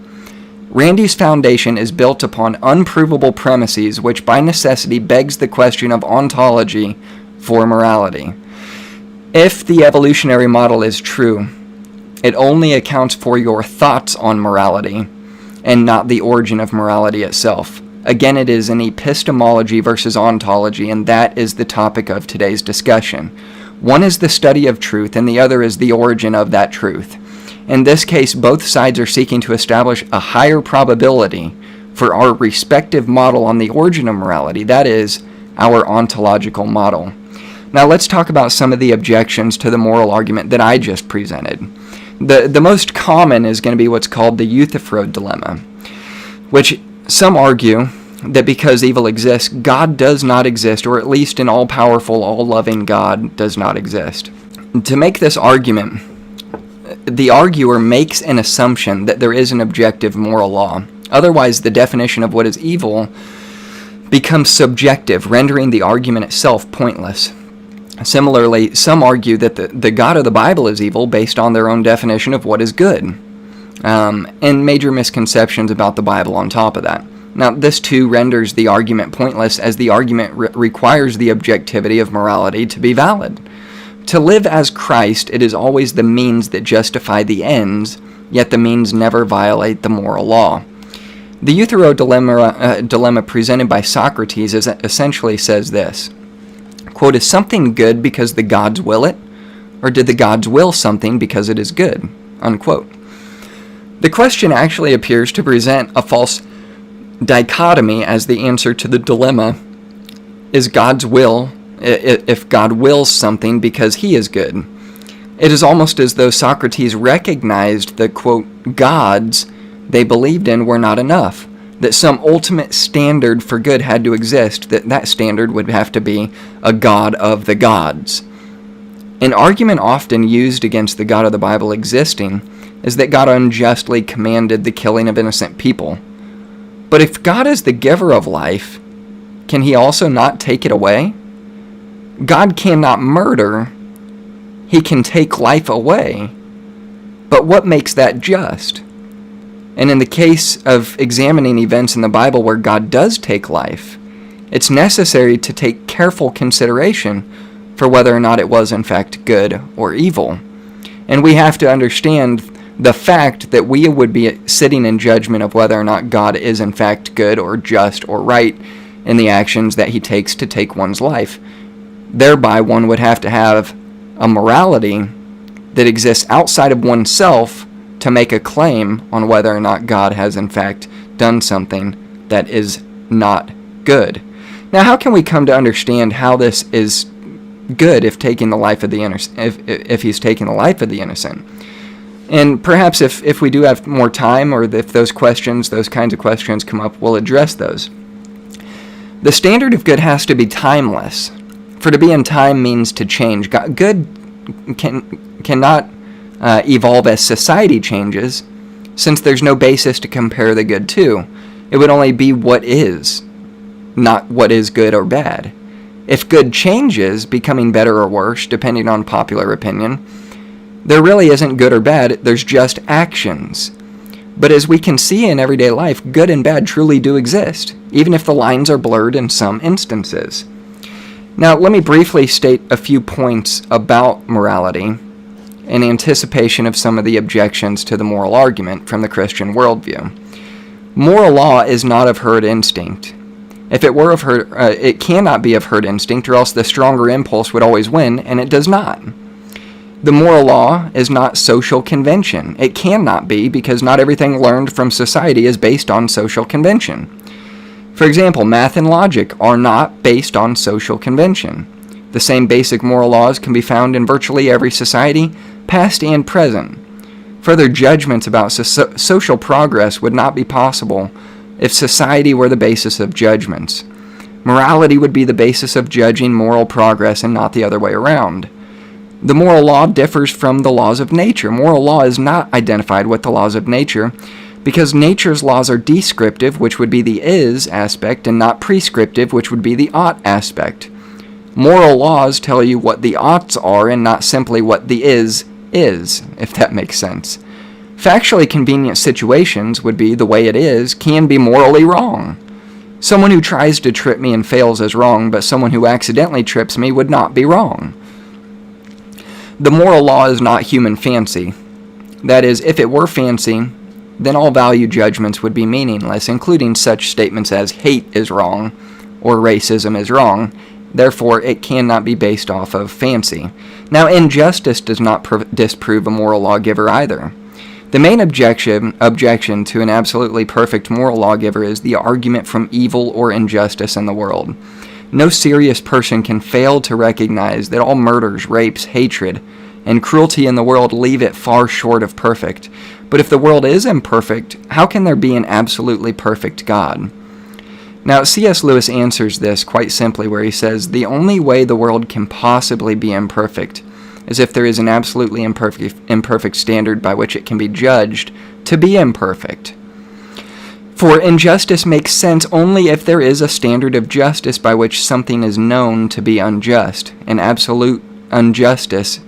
Randy's foundation is built upon unprovable premises, which by necessity begs the question of ontology for morality. If the evolutionary model is true, it only accounts for your thoughts on morality and not the origin of morality itself. Again, it is an epistemology versus ontology, and that is the topic of today's discussion. One is the study of truth, and the other is the origin of that truth. In this case, both sides are seeking to establish a higher probability for our respective model on the origin of morality, that is, our ontological model. Now let's talk about some of the objections to the moral argument that I just presented. The most common is going to be what's called the Euthyphro dilemma, which some argue that because evil exists, God does not exist, or at least an all-powerful, all-loving God does not exist. To make this argument, the arguer makes an assumption that there is an objective moral law. Otherwise, the definition of what is evil becomes subjective, rendering the argument itself pointless. Similarly, some argue that the God of the Bible is evil based on their own definition of what is good, and major misconceptions about the Bible on top of that. Now, this too renders the argument pointless, as the argument requires the objectivity of morality to be valid. To live as Christ, it is always the means that justify the ends, yet the means never violate the moral law. The Euthyphro dilemma presented by Socrates essentially says this, quote, is something good because the gods will it, or did the gods will something because it is good, unquote. The question actually appears to present a false dichotomy as the answer to the dilemma is God's will, if God wills something because he is good. It is almost as though Socrates recognized the, quote, gods they believed in were not enough, that some ultimate standard for good had to exist, that standard would have to be a God of the gods. An argument often used against the God of the Bible existing is that God unjustly commanded the killing of innocent people. But if God is the giver of life, can he also not take it away? God cannot murder, he can take life away. But what makes that just? And in the case of examining events in the Bible where God does take life, it's necessary to take careful consideration for whether or not it was in fact good or evil. And we have to understand the fact that we would be sitting in judgment of whether or not God is in fact good or just or right in the actions that he takes to take one's life. Thereby, one would have to have a morality that exists outside of oneself to make a claim on whether or not God has in fact done something that is not good. Now, how can we come to understand how this is good if taking the life of the if he's taking the life of the innocent? And perhaps if we do have more time, or if those kinds of questions come up, we'll address those. The standard of good has to be timeless. For to be in time means to change. Good cannot evolve as society changes, since there's no basis to compare the good to. It would only be what is, not what is good or bad. If good changes, becoming better or worse, depending on popular opinion, there really isn't good or bad, there's just actions. But as we can see in everyday life, good and bad truly do exist, even if the lines are blurred in some instances. Now, let me briefly state a few points about morality, in anticipation of some of the objections to the moral argument from the Christian worldview. Moral law is not of herd instinct. If it were of herd, it cannot be of herd instinct, or else the stronger impulse would always win, and it does not. The moral law is not social convention. It cannot be, because not everything learned from society is based on social convention. For example, math and logic are not based on social convention. The same basic moral laws can be found in virtually every society, past and present. Further judgments about social progress would not be possible if society were the basis of judgments. Morality would be the basis of judging moral progress and not the other way around. The moral law differs from the laws of nature. Moral law is not identified with the laws of nature because nature's laws are descriptive, which would be the is aspect, and not prescriptive, which would be the ought aspect. Moral laws tell you what the oughts are and not simply what the is, if that makes sense. Factually convenient situations would be the way it is can be morally wrong. Someone who tries to trip me and fails is wrong, but someone who accidentally trips me would not be wrong. The moral law is not human fancy. That is, if it were fancy, then all value judgments would be meaningless, including such statements as hate is wrong or racism is wrong. Therefore, it cannot be based off of fancy. Now, injustice does not disprove a moral lawgiver either. The main objection to an absolutely perfect moral lawgiver is the argument from evil or injustice in the world. No serious person can fail to recognize that all murders, rapes, hatred, and cruelty in the world leave it far short of perfect. But if the world is imperfect, how can there be an absolutely perfect God? Now, C.S. Lewis answers this quite simply where he says, the only way the world can possibly be imperfect is if there is an absolutely imperfect standard by which it can be judged to be imperfect. For injustice makes sense only if there is a standard of justice by which something is known to be unjust. And absolute injustice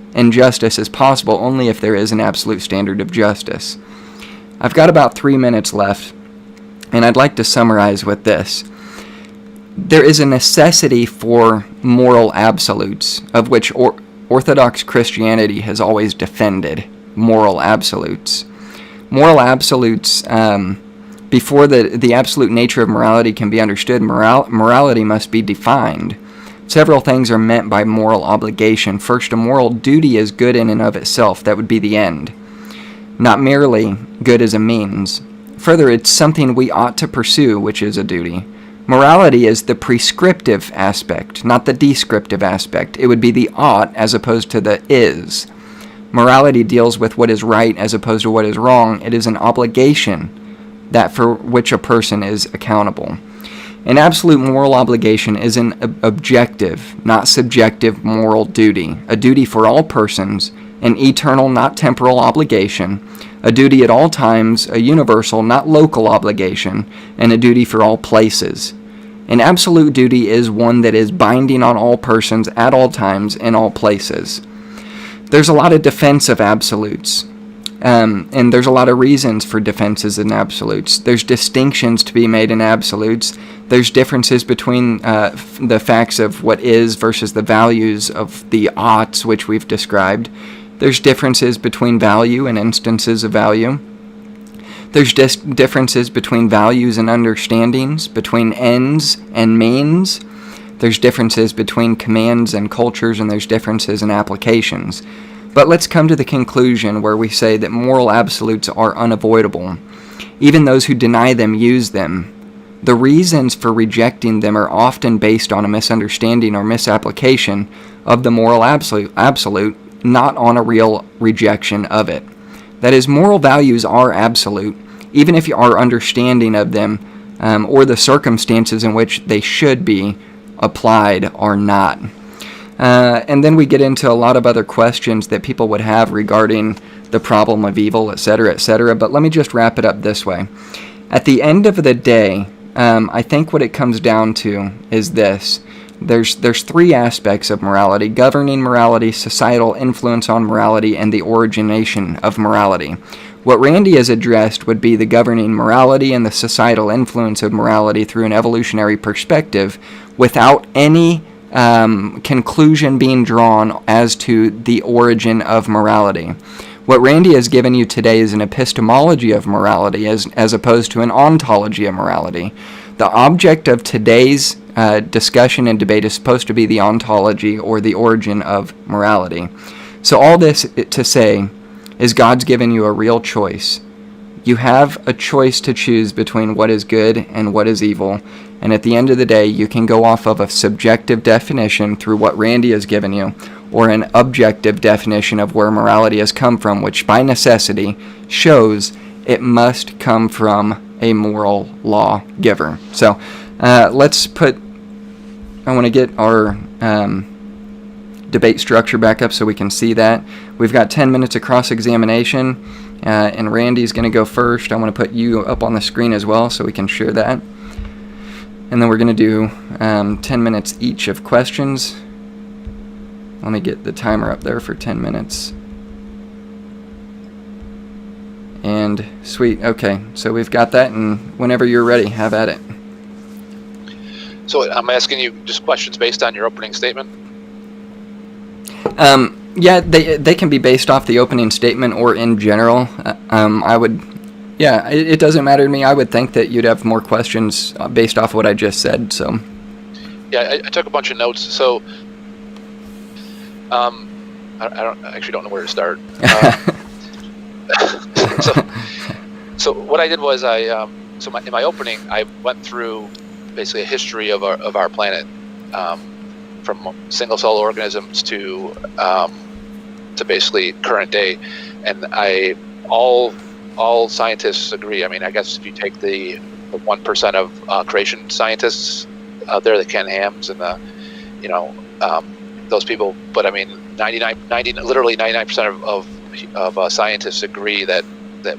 is possible only if there is an absolute standard of justice. I've got about 3 minutes left, and I'd like to summarize with this. There is a necessity for moral absolutes, of which Orthodox Christianity has always defended moral absolutes. Moral absolutes, before the absolute nature of morality can be understood, morality must be defined. Several things are meant by moral obligation. First, a moral duty is good in and of itself. That would be the end. Not merely good as a means. Further, it's something we ought to pursue, which is a duty. Morality is the prescriptive aspect, not the descriptive aspect. It would be the ought as opposed to the is. Morality deals with what is right as opposed to what is wrong. It is an obligation that for which a person is accountable. An absolute moral obligation is an objective, not subjective moral duty, a duty for all persons, an eternal, not temporal obligation, a duty at all times, a universal, not local obligation, and a duty for all places. An absolute duty is one that is binding on all persons at all times in all places. There's a lot of defense of absolutes, and there's a lot of reasons for defenses in absolutes. There's distinctions to be made in absolutes. There's differences between the facts of what is versus the values of the oughts, which we've described. There's differences between value and instances of value. There's differences between values and understandings, between ends and means. There's differences between commands and cultures, and there's differences in applications. But let's come to the conclusion where we say that moral absolutes are unavoidable. Even those who deny them use them. The reasons for rejecting them are often based on a misunderstanding or misapplication of the moral absolute, not on a real rejection of it. That is, moral values are absolute, even if our understanding of them or the circumstances in which they should be applied are not. And then we get into a lot of other questions that people would have regarding the problem of evil, etc., etc. But let me just wrap it up this way. At the end of the day, I think what it comes down to is this. There's three aspects of morality: governing morality, societal influence on morality, and the origination of morality. What Randy has addressed would be the governing morality and the societal influence of morality through an evolutionary perspective without any conclusion being drawn as to the origin of morality. What Randy has given you today is an epistemology of morality as opposed to an ontology of morality. The object of today's discussion and debate is supposed to be the ontology or the origin of morality. So all this to say is God's given you a real choice. You have a choice to choose between what is good and what is evil. And at the end of the day, you can go off of a subjective definition through what Randy has given you, or an objective definition of where morality has come from, which by necessity shows it must come from a moral law giver. So I want to get our debate structure back up so we can see that. We've got 10 minutes of cross-examination, and Randy's going to go first. I want to put you up on the screen as well so we can share that. And then we're going to do 10 minutes each of questions. Let me get the timer up there for 10 minutes. And sweet, okay, so we've got that, and whenever you're ready, have at it. So I'm asking you just questions based on your opening statement? Yeah, they can be based off the opening statement or in general. It doesn't matter to me. I would think that you'd have more questions based off what I just said, so. Yeah, I took a bunch of notes, so I actually don't know where to start. So what I did was in my opening I went through basically a history of our planet, from single cell organisms to basically current day, and all scientists agree. I mean, I guess if you take the 1% of creation scientists out there, the Ken Hams and those people, but I mean, literally 99% of scientists agree that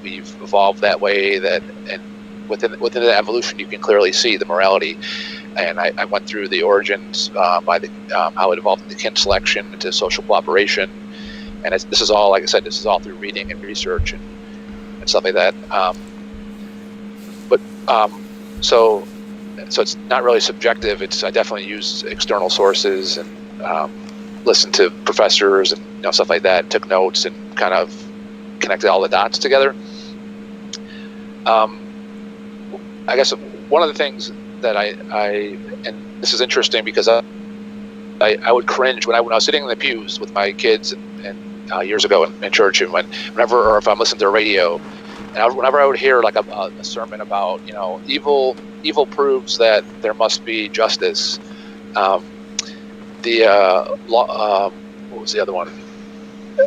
we've evolved that way. And within the evolution, you can clearly see the morality. And I went through the origins by how it evolved into kin selection, into social cooperation, and this is all, like I said, this is all through reading and research and stuff like that. So it's not really subjective. I definitely use external sources and listened to professors and stuff like that. Took notes and kind of connected all the dots together. I guess one of the things that and this is interesting because I would cringe when I was sitting in the pews with my kids and years ago in church, and whenever, or if I'm listening to the radio, and whenever I would hear like a sermon about evil proves that there must be justice. What was the other one?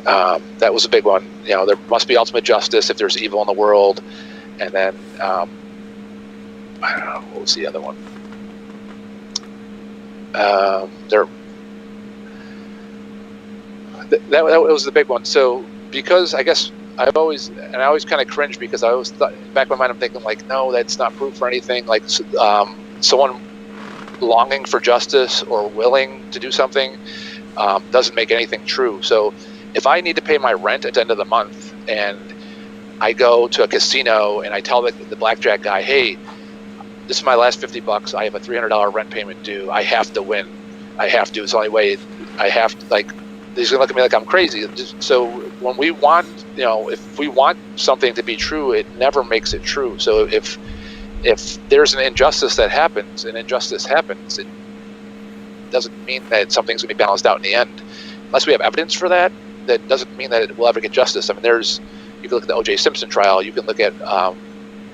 That was a big one. There must be ultimate justice if there's evil in the world, and then I don't know, what was the other one? That was the big one. So because I guess I always kind of cringe because I always thought, back in my mind, I'm thinking like, no, that's not proof for anything. Like someone longing for justice or willing to do something doesn't make anything true. So if I need to pay my rent at the end of the month and I go to a casino and I tell the blackjack guy, hey, this is my last $50. I have a $300 rent payment due. I have to win. I have to. It's the only way. I have to, like, he's going to look at me like I'm crazy. So when we want, if we want something to be true, it never makes it true. So if there's an injustice that happens, it doesn't mean that something's going to be balanced out in the end. Unless we have evidence for that, that doesn't mean that it will ever get justice. I mean, you can look at the O.J. Simpson trial. You can look at,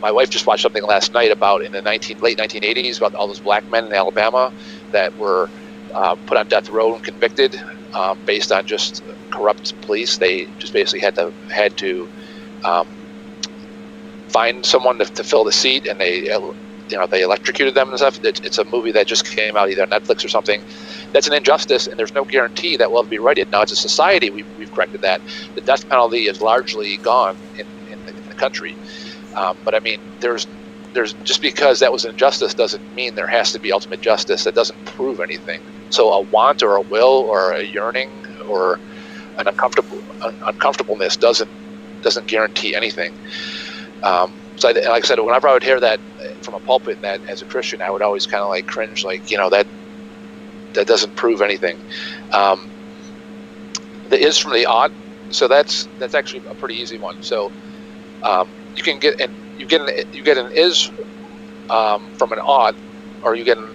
my wife just watched something last night about in the late 1980s about all those black men in Alabama that were put on death row and convicted based on just corrupt police. They just basically had to find someone to fill the seat, and they electrocuted them and stuff. It's a movie that just came out either on Netflix or something. That's an injustice, and there's no guarantee that will ever be righted. Now, as a society, we've corrected that. The death penalty is largely gone in the country. But I mean, there's just because that was an injustice doesn't mean there has to be ultimate justice. That doesn't prove anything. So a want or a will or a yearning or an uncomfortableness doesn't guarantee anything. So like I said, whenever I would hear that from a pulpit, that as a Christian, I would always kind of like cringe, like, doesn't prove anything. The is from the ought, so that's actually a pretty easy one. So you can get an is from an ought, or you get an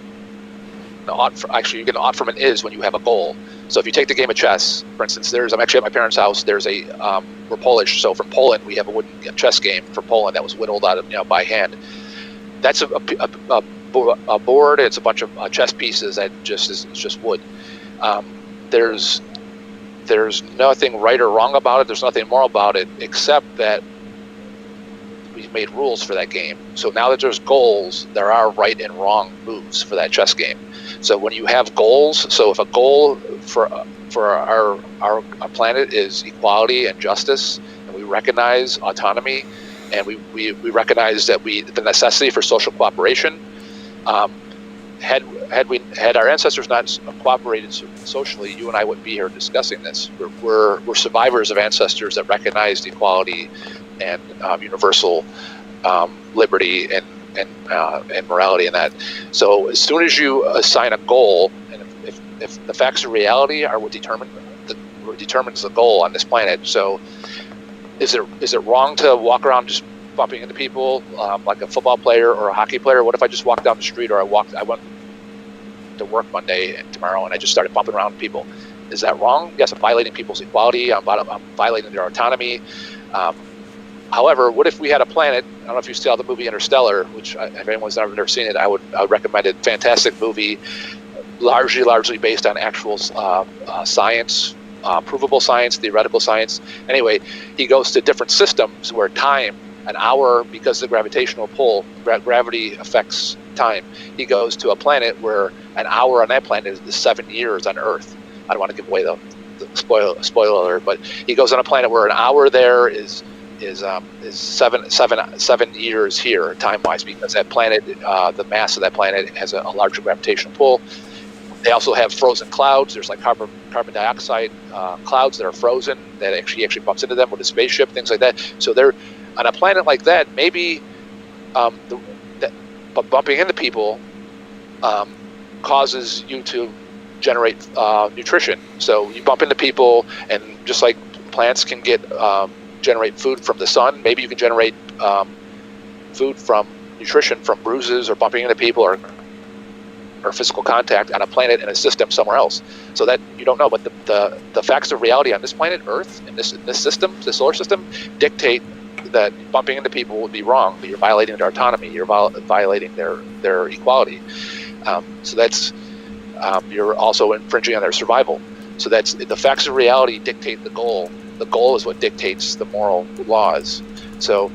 ought. You get an ought from an is when you have a goal. So if you take the game of chess, for instance, I'm actually at my parents' house. There's we're Polish, so from Poland we have a wooden chess game from Poland that was whittled out of by hand. That's a board. It's a bunch of chess pieces that it's just wood. There's nothing right or wrong about it. There's nothing moral about it, except that we've made rules for that game. So now that there's goals, there are right and wrong moves for that chess game. So when you have goals, so if a goal for our planet is equality and justice, and we recognize autonomy, and we recognize that the necessity for social cooperation. Had our ancestors not cooperated socially, you and I wouldn't be here discussing this. We're survivors of ancestors that recognized equality and universal liberty and morality and that. So as soon as you assign a goal, and if the facts of reality are what determines the goal on this planet, so is it wrong to walk around just bumping into people like a football player or a hockey player? What if I just walked down the street, or I went to work Monday and tomorrow and I just started bumping around people? Is that wrong? Yes, I'm violating people's equality. I'm violating their autonomy. However, what if we had a planet? I don't know if you saw the movie Interstellar, which if anyone's never seen it, I would recommend it. Fantastic movie, largely based on actual science, provable science, theoretical science. Anyway, he goes to different systems where time, an hour, because of the gravitational pull, gravity affects time. He goes to a planet where an hour on that planet is 7 years on Earth. I don't want to give away the spoiler alert, but he goes on a planet where an hour there is 7 years here, time-wise, because that planet, the mass of that planet has a larger gravitational pull. They also have frozen clouds. There's like carbon dioxide clouds that are frozen that he actually bumps into them with a spaceship, things like that. So they're on a planet like that. Maybe bumping into people causes you to generate nutrition. So you bump into people, and just like plants can generate food from the sun, maybe you can generate food from nutrition from bruises or bumping into people or physical contact on a planet in a system somewhere else. So that you don't know, but the facts of reality on this planet, Earth, in this system, the solar system, dictate that bumping into people would be wrong. But you're violating their autonomy. You're violating their equality. So that's you're also infringing on their survival. So that's the facts of reality dictate the goal. The goal is what dictates the moral laws. So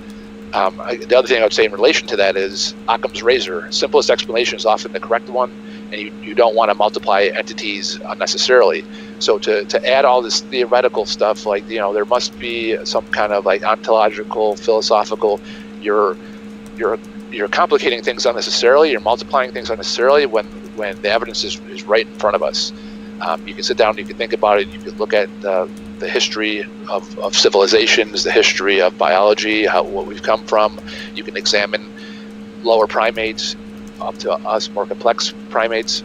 the other thing I would say in relation to that is Occam's razor. Simplest explanation is often the correct one, and you don't want to multiply entities unnecessarily. So to add all this theoretical stuff, like there must be some kind of like ontological, philosophical, you're complicating things unnecessarily. You're multiplying things unnecessarily when the evidence is right in front of us. You can sit down, you can think about it, you can look at the history of civilizations, the history of biology, what we've come from. You can examine lower primates up to us, more complex primates.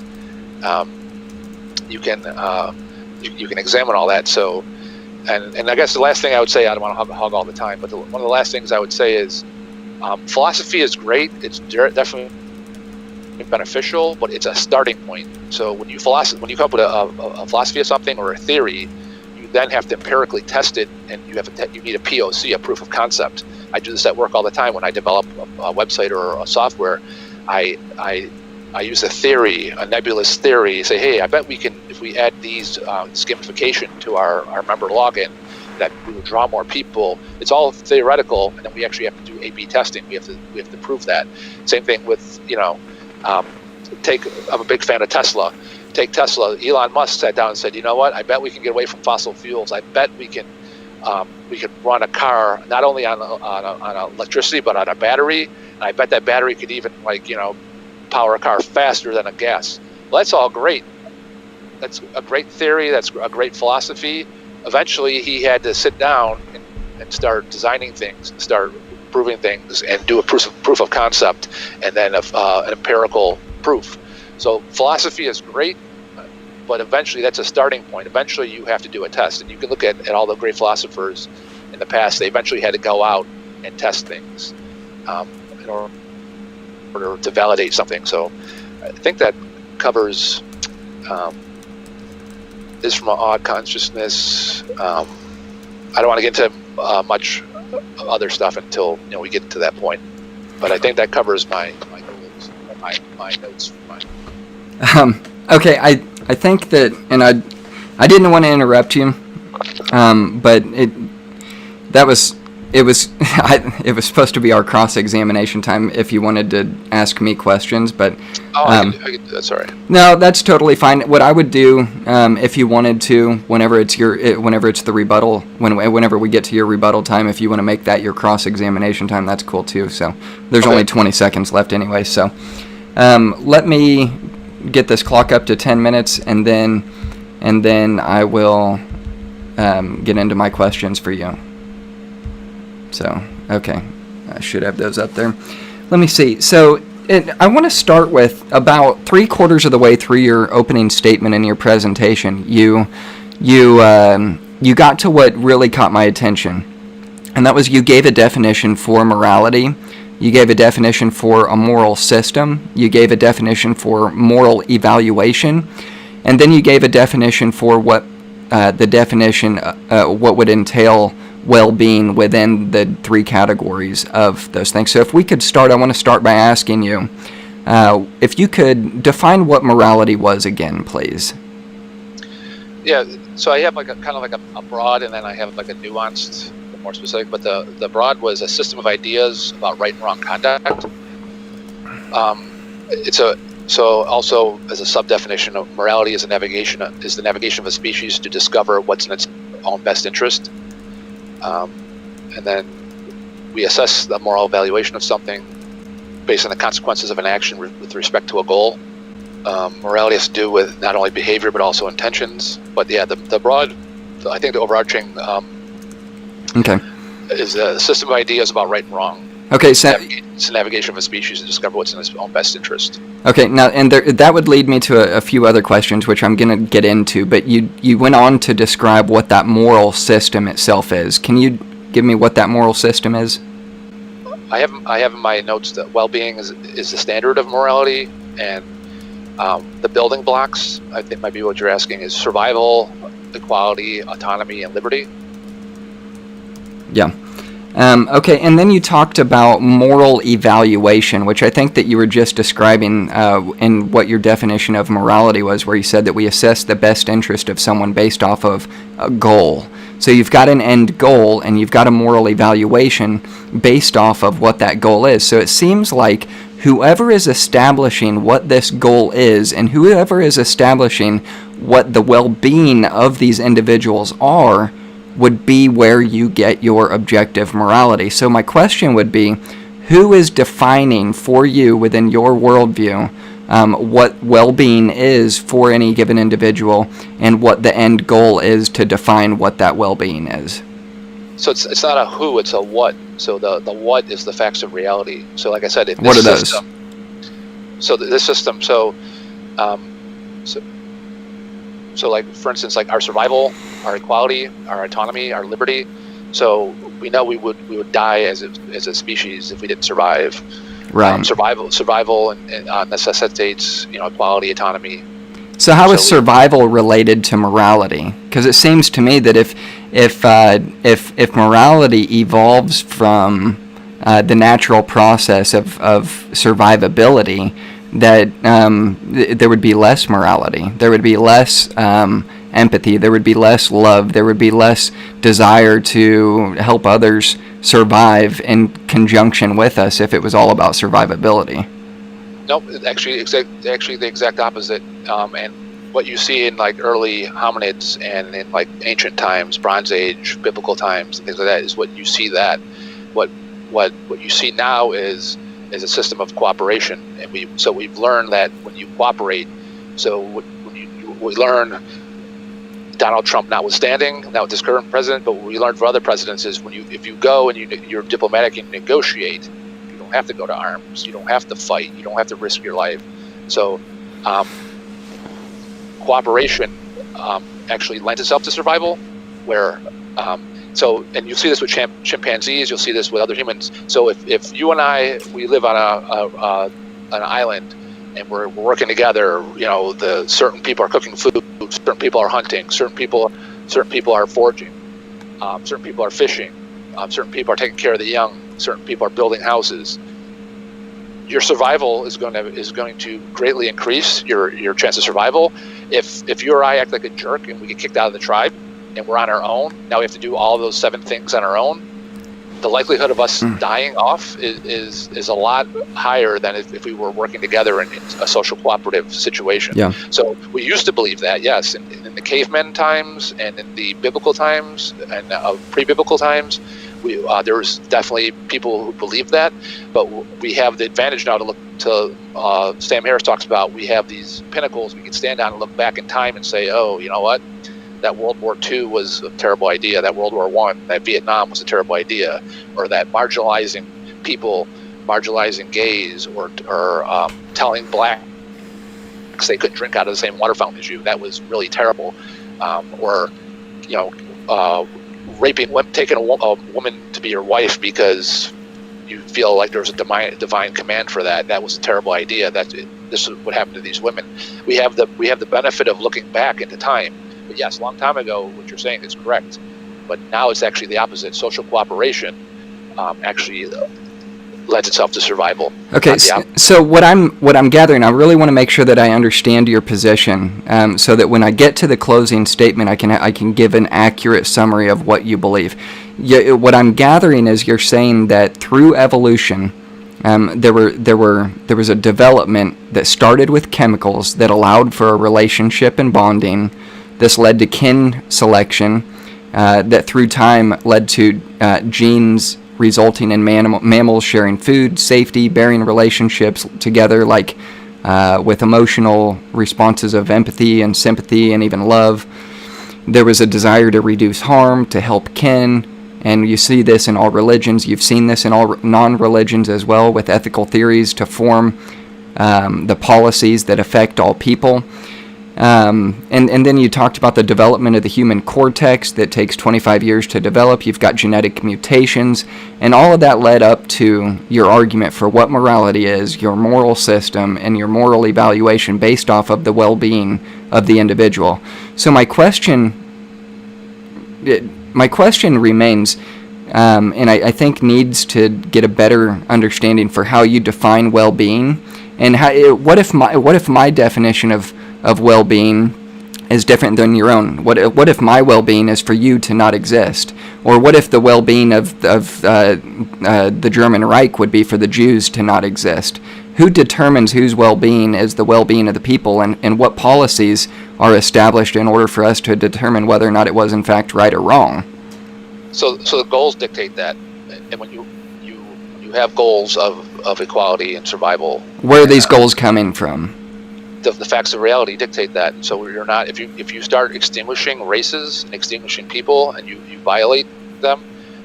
You can examine all that. So, and I guess the last thing I would say, I don't want to hog all the time, but one of the last things I would say is philosophy is great. It's definitely beneficial, but it's a starting point. So when you come up with a philosophy of something or a theory, you then have to empirically test it, and you need a POC, a proof of concept. I do this at work all the time when I develop a website or a software. I use a theory, a nebulous theory, say, hey, I bet we can, if we add these skimification to our member login, that we will draw more people. It's all theoretical, and then we actually have to do A/B testing. We have to prove that. Same thing with I'm a big fan of Tesla. Take Tesla. Elon Musk sat down and said, you know what? I bet we can get away from fossil fuels. I bet we can run a car not only on electricity but on a battery. And I bet that battery could even power a car faster than a gas. Well, that's all great. That's a great theory. That's a great philosophy. Eventually, he had to sit down and start designing things, start proving things, and do a proof of concept, and then an empirical proof. So philosophy is great. but eventually that's a starting point. Eventually you have to do a test, and you can look at all the great philosophers in the past. They eventually had to go out and test things in order to validate something. So I think that covers is from an odd consciousness. I don't want to get into much other stuff until we get to that point, but I think that covers my goals, my notes. Okay, I think that, and I didn't want to interrupt you, but it was supposed to be our cross-examination time if you wanted to ask me questions, but that's all right. No, that's totally fine. What I would do, if you wanted to, whenever it's the rebuttal, whenever we get to your rebuttal time, if you want to make that your cross-examination time, that's cool too. So there's only 20 seconds left anyway. So let me get this clock up to 10 minutes, and then I will get into my questions for you. So, okay, I should have those up there. Let me see. So I want to start with about 3/4 of the way through your opening statement in your presentation. You got to what really caught my attention, and that was you gave a definition for morality. You gave a definition for a moral system. You gave a definition for moral evaluation, and then you gave a definition for what what would entail well-being within the 3 categories of those things. So if we could start, I want to start by asking you if you could define what morality was again, please. Yeah, so I have kind of a broad, and then I have a nuanced, more specific. But the broad was a system of ideas about right and wrong conduct. So also as a sub-definition of morality is the navigation of a species to discover what's in its own best interest. And then we assess the moral evaluation of something based on the consequences of an action with respect to a goal. Morality has to do with not only behavior but also intentions. But yeah, the broad, I think the overarching is a system of ideas about right and wrong. Okay, so it's the navigation of a species to discover what's in its own best interest. Okay, now, and that would lead me to a few other questions, which I'm going to get into, but you went on to describe what that moral system itself is. Can you give me what that moral system is? I have in my notes that well-being is the standard of morality, and the building blocks, I think might be what you're asking, is survival, equality, autonomy, and liberty. Yeah. Okay, and then you talked about moral evaluation, which I think that you were just describing in what your definition of morality was, where you said that we assess the best interest of someone based off of a goal. So you've got an end goal, and you've got a moral evaluation based off of what that goal is. So it seems like whoever is establishing what this goal is, and whoever is establishing what the well-being of these individuals are, would be where you get your objective morality. So my question would be, who is defining for you within your worldview what well-being is for any given individual, and what the end goal is to define what that well-being is? So it's not a who, it's a what. So the what is the facts of reality. So like I said, if what are those? This system, so like, for instance, like our survival, our equality, our autonomy, our liberty. So we know we would die as a species if we didn't survive. Right. Survival and necessitates equality, autonomy. So how is survival related to morality? Because it seems to me that if morality evolves from the natural process of survivability, that there would be less morality, there would be less empathy, there would be less love, there would be less desire to help others survive in conjunction with us if it was all about survivability. Nope, actually the exact opposite. And what you see in like early hominids and in like ancient times, Bronze Age, biblical times, and things like that, is what you see that. What you see now is a system of cooperation, and we've learned that when you cooperate, we learn, Donald Trump notwithstanding, not this current president, but what we learned for other presidents is if you go and you're diplomatic and negotiate, you don't have to go to arms, you don't have to fight, you don't have to risk your life. So cooperation actually lends itself to survival, where and you'll see this with chimpanzees, you'll see this with other humans. So if you and I, we live on an island, and we're working together, the certain people are cooking food, certain people are hunting, certain people are foraging, certain people are fishing, certain people are taking care of the young, certain people are building houses. Your survival is going to greatly increase your chance of survival. If you or I act like a jerk and we get kicked out of the tribe and we're on our own, now we have to do all of those 7 things on our own, the likelihood of us dying off is a lot higher than if we were working together in a social cooperative situation. Yeah. So we used to believe that, yes, in the caveman times and in the biblical times and pre-biblical times, there was definitely people who believed that, but we have the advantage now to look to, Sam Harris talks about, we have these pinnacles we can stand on and look back in time and say, oh, you know what? That World War II was a terrible idea. That World War I, that Vietnam was a terrible idea, or that marginalizing people, marginalizing gays, or telling blacks they couldn't drink out of the same water fountain as you. That was really terrible. Or raping, taking a woman to be your wife because you feel like there's a divine command for that. That was a terrible idea. This is what happened to these women. We have the benefit of looking back into time. But yes, a long time ago, what you're saying is correct. But now it's actually the opposite. Social cooperation actually lends itself to survival. Okay, so what I'm gathering, I really want to make sure that I understand your position, so that when I get to the closing statement, I can give an accurate summary of what you believe. What I'm gathering is you're saying that through evolution, there was a development that started with chemicals that allowed for a relationship and bonding. This led to kin selection, that through time led to genes resulting in mammals sharing food, safety, bearing relationships together, like with emotional responses of empathy and sympathy and even love. There was a desire to reduce harm, to help kin, and you see this in all religions. You've seen this in all non-religions as well, with ethical theories to form the policies that affect all people. And then you talked about the development of the human cortex that takes 25 years to develop. You've got genetic mutations, and all of that led up to your argument for what morality is, your moral system, and your moral evaluation based off of the well-being of the individual. So my question remains, and I think needs to get a better understanding for how you define well-being, and what if my definition of well-being is different than your own? What if my well-being is for you to not exist? Or what if the well-being of the German Reich would be for the Jews to not exist? Who determines whose well-being is the well-being of the people, and what policies are established in order for us to determine whether or not it was in fact right or wrong? So the goals dictate that, and when you have goals of equality and survival, where are these goals coming from? The facts of reality dictate that. So you're not, if you start extinguishing races and extinguishing people, and you violate them,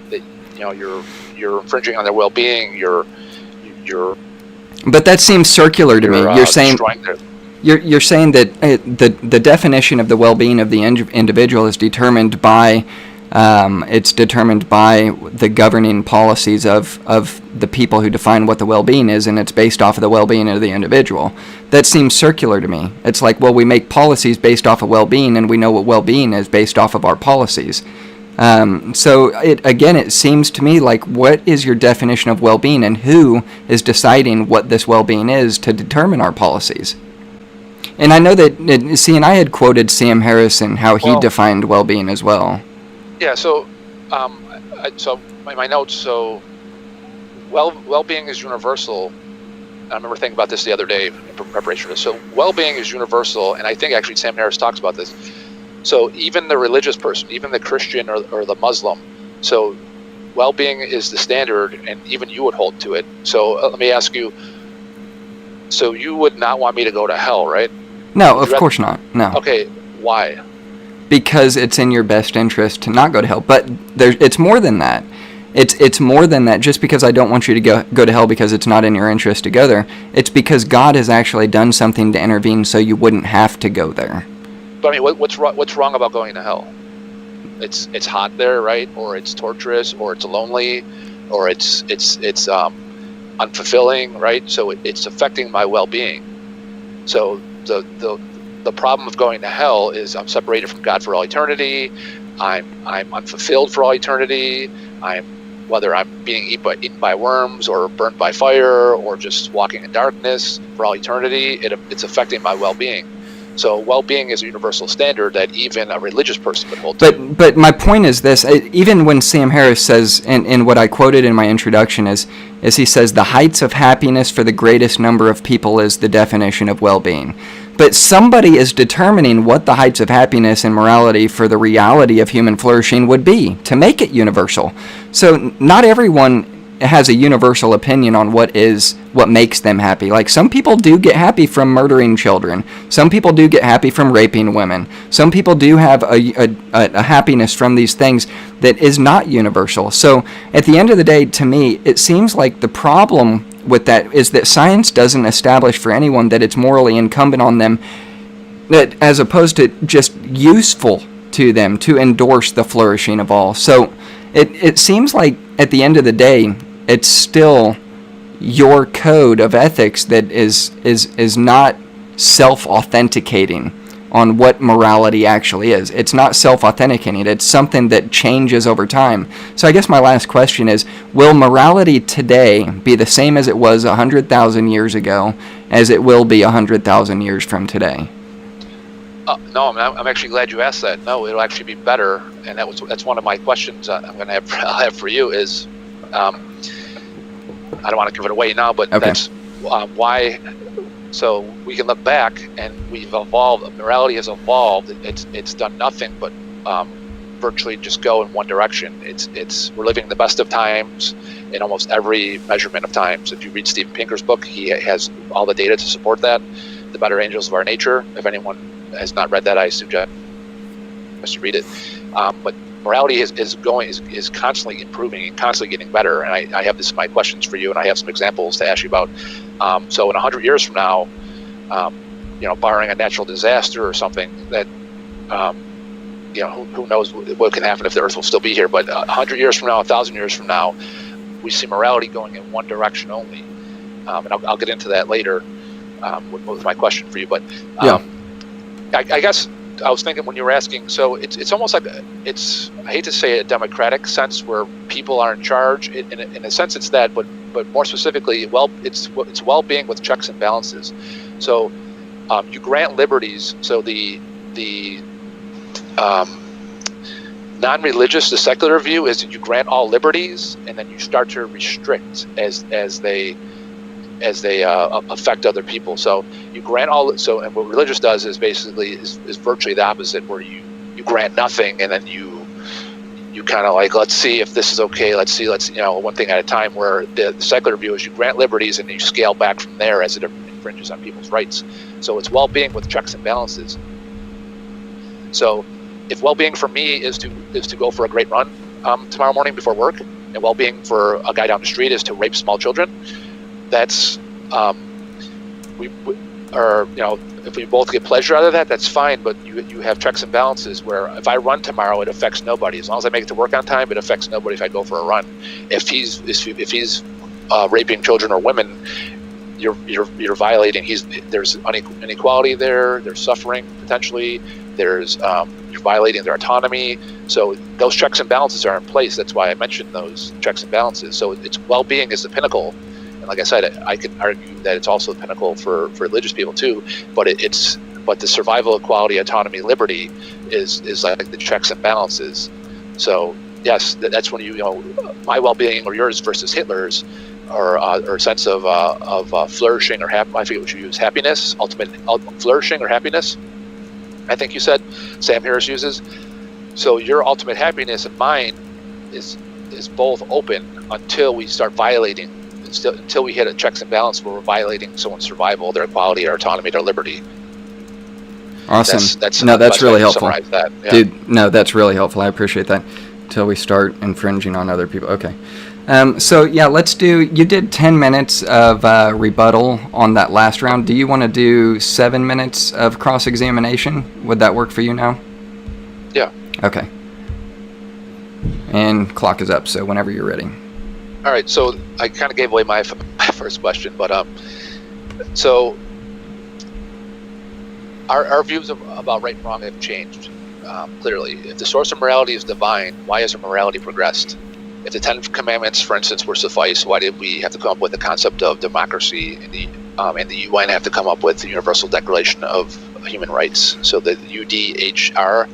that you're infringing on their well-being. You're. But that seems circular to me. You're saying you're saying that the definition of the well-being of the individual is determined by the governing policies of the people who define what the well-being is, and it's based off of the well-being of the individual. That seems circular to me. It's like, well, we make policies based off of well-being, and we know what well-being is based off of our policies. So it seems to me like, what is your definition of well-being, and who is deciding what this well-being is to determine our policies? And I know that, and I had quoted Sam Harris and how he defined well-being as well. Yeah, so my notes, so well-being is universal. I remember thinking about this the other day in preparation for this. So well-being is universal, and I think actually Sam Harris talks about this. So even the religious person, even the Christian or the Muslim, so well-being is the standard, and even you would hold to it. So let me ask you, so you would not want me to go to hell, right? No, of course not. No. Okay, why? Because it's in your best interest to not go to hell. But it's more than that. It's more than that. Just because I don't want you to go to hell because it's not in your interest to go there, it's because God has actually done something to intervene so you wouldn't have to go there. But I mean, what's wrong about going to hell? It's hot there, right? Or it's torturous, or it's lonely, or it's unfulfilling, right? So it's affecting my well-being. So the problem of going to hell is I'm separated from God for all eternity. I'm unfulfilled for all eternity. Whether I'm being eaten by worms or burnt by fire or just walking in darkness for all eternity, it's affecting my well-being. So well-being is a universal standard that even a religious person would hold to. But my point is this, even when Sam Harris says, in what I quoted in my introduction, is he says the heights of happiness for the greatest number of people is the definition of well-being. But somebody is determining what the heights of happiness and morality for the reality of human flourishing would be to make it universal. So not everyone has a universal opinion on what makes them happy. Like, some people do get happy from murdering children. Some people do get happy from raping women. Some people do have a happiness from these things that is not universal. So at the end of the day, to me, it seems like the problem with that is that science doesn't establish for anyone that it's morally incumbent on them, that as opposed to just useful to them to endorse the flourishing of all. So it seems like at the end of the day, it's still your code of ethics that is not self-authenticating on what morality actually is. It's not self-authenticating. It's something that changes over time. So I guess my last question is, will morality today be the same as it was 100,000 years ago as it will be 100,000 years from today? No, I'm actually glad you asked that. No, it'll actually be better, and that's one of my questions I'll have for you is, I don't want to give it away now, but okay. That's why. So we can look back, and we've evolved. Morality has evolved. It's done nothing but virtually just go in one direction. We're living the best of times in almost every measurement of times. If you read Steven Pinker's book, he has all the data to support that. The Better Angels of Our Nature. If anyone has not read that, I suggest to read it. But morality is constantly improving and constantly getting better. And I have my questions for you, and I have some examples to ask you about. So in 100 years from now, barring a natural disaster or something that, who knows what can happen if the Earth will still be here. But 100 years from now, 1,000 years from now, we see morality going in one direction only. And I'll get into that later with my question for you. But I guess I was thinking when you were asking, so it's almost like I hate to say a democratic sense where people are in charge. In a sense, it's that, but more specifically, it's well-being with checks and balances. So you grant liberties. So the non-religious, the secular view is that you grant all liberties, and then you start to restrict as they affect other people. So you grant all. So, and what religious does is basically is virtually the opposite, where you grant nothing, and then you kind of like, let's see if this is okay. Let's one thing at a time. Where the secular view is you grant liberties and you scale back from there as it infringes on people's rights. So it's well-being with checks and balances. So if well-being for me is to go for a great run tomorrow morning before work, and well-being for a guy down the street is to rape small children, that's if we both get pleasure out of that, that's fine. But you have checks and balances where if I run tomorrow, it affects nobody. As long as I make it to work on time, it affects nobody if I go for a run. If he's raping children or women, you're violating. There's inequality there. There's suffering potentially. There's you're violating their autonomy. So those checks and balances are in place. That's why I mentioned those checks and balances. So it's well-being is the pinnacle. Like I said, I could argue that it's also the pinnacle for religious people too, but the survival, equality, autonomy, liberty is like the checks and balances. So yes, that's when my well-being or yours versus Hitler's, or a sense of flourishing or I forget what you use, happiness, ultimate flourishing or happiness. I think you said Sam Harris uses. So your ultimate happiness and mine is both open until we start violating. Until we hit a checks and balance where we're violating someone's survival, their equality, their autonomy, their liberty. Awesome. That's really helpful. That. Yeah. Dude, no, that's really helpful. I appreciate that. Until we start infringing on other people. Okay. So yeah, let's do. You did 10 minutes of rebuttal on that last round. Do you want to do 7 minutes of cross-examination? Would that work for you now? Yeah. Okay. And clock is up, so whenever you're ready. All right. So I kind of gave away my first question, but so our views about right and wrong have changed clearly. If the source of morality is divine, why has our morality progressed? If the Ten Commandments, for instance, were suffice, why did we have to come up with the concept of democracy, and the UN have to come up with the Universal Declaration of Human Rights? So the UDHR,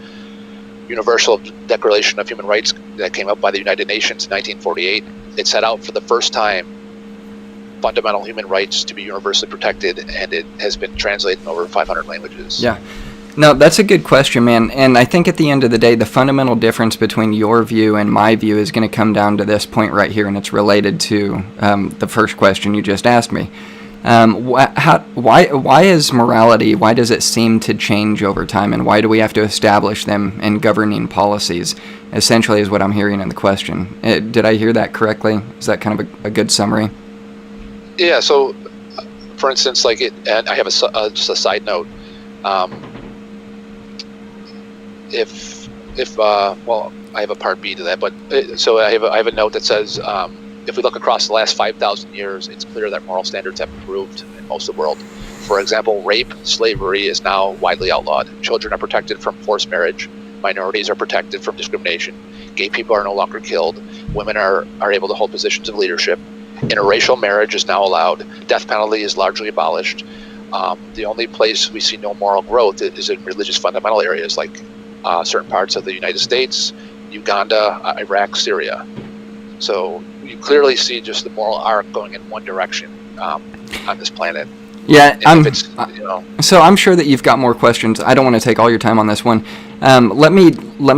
Universal Declaration of Human Rights, that came up by the United Nations in 1948, it set out for the first time fundamental human rights to be universally protected, and it has been translated in over 500 languages. Yeah. No, that's a good question, man. And I think at the end of the day, the fundamental difference between your view and my view is going to come down to this point right here, and it's related to the first question you just asked me. Why is morality, why does it seem to change over time, and why do we have to establish them in governing policies, essentially is what I'm hearing in the question. Did I hear that correctly? Is that kind of a good summary? Yeah, so for instance, and I have just a side note. Well, I have a part B to that, but so I have a note that says, if we look across the last 5,000 years, it's clear that moral standards have improved in most of the world. For example, rape, slavery is now widely outlawed. Children are protected from forced marriage. Minorities are protected from discrimination. Gay people are no longer killed. Women are able to hold positions of leadership. Interracial marriage is now allowed. Death penalty is largely abolished. The only place we see no moral growth is in religious fundamental areas like certain parts of the United States, Uganda, Iraq, Syria. So you clearly see just the moral arc going in one direction on this planet. Yeah, So I'm sure that you've got more questions. I don't want to take all your time on this one. Let me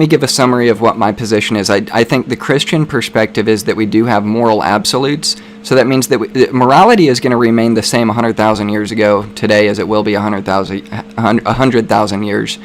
give a summary of what my position is. I think the Christian perspective is that we do have moral absolutes. So that means that morality is going to remain the same 100,000 years ago today as it will be 100,000 years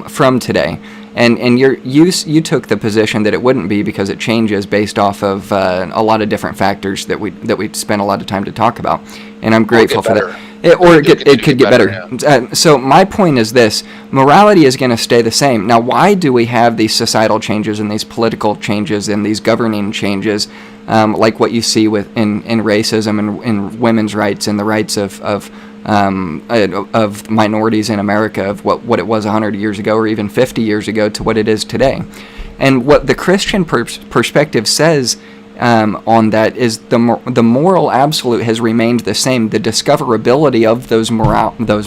from today. And you took the position that it wouldn't be because it changes based off of a lot of different factors that we spent a lot of time to talk about. And I'm grateful for that. It could get better. Yeah. So my point is this: morality is going to stay the same. Now, why do we have these societal changes and these political changes and these governing changes, like what you see in racism and in women's rights and the rights of minorities in America, of what it was 100 years ago or even 50 years ago to what it is today? And what the Christian perspective says on that is the moral absolute has remained the same. The discoverability of those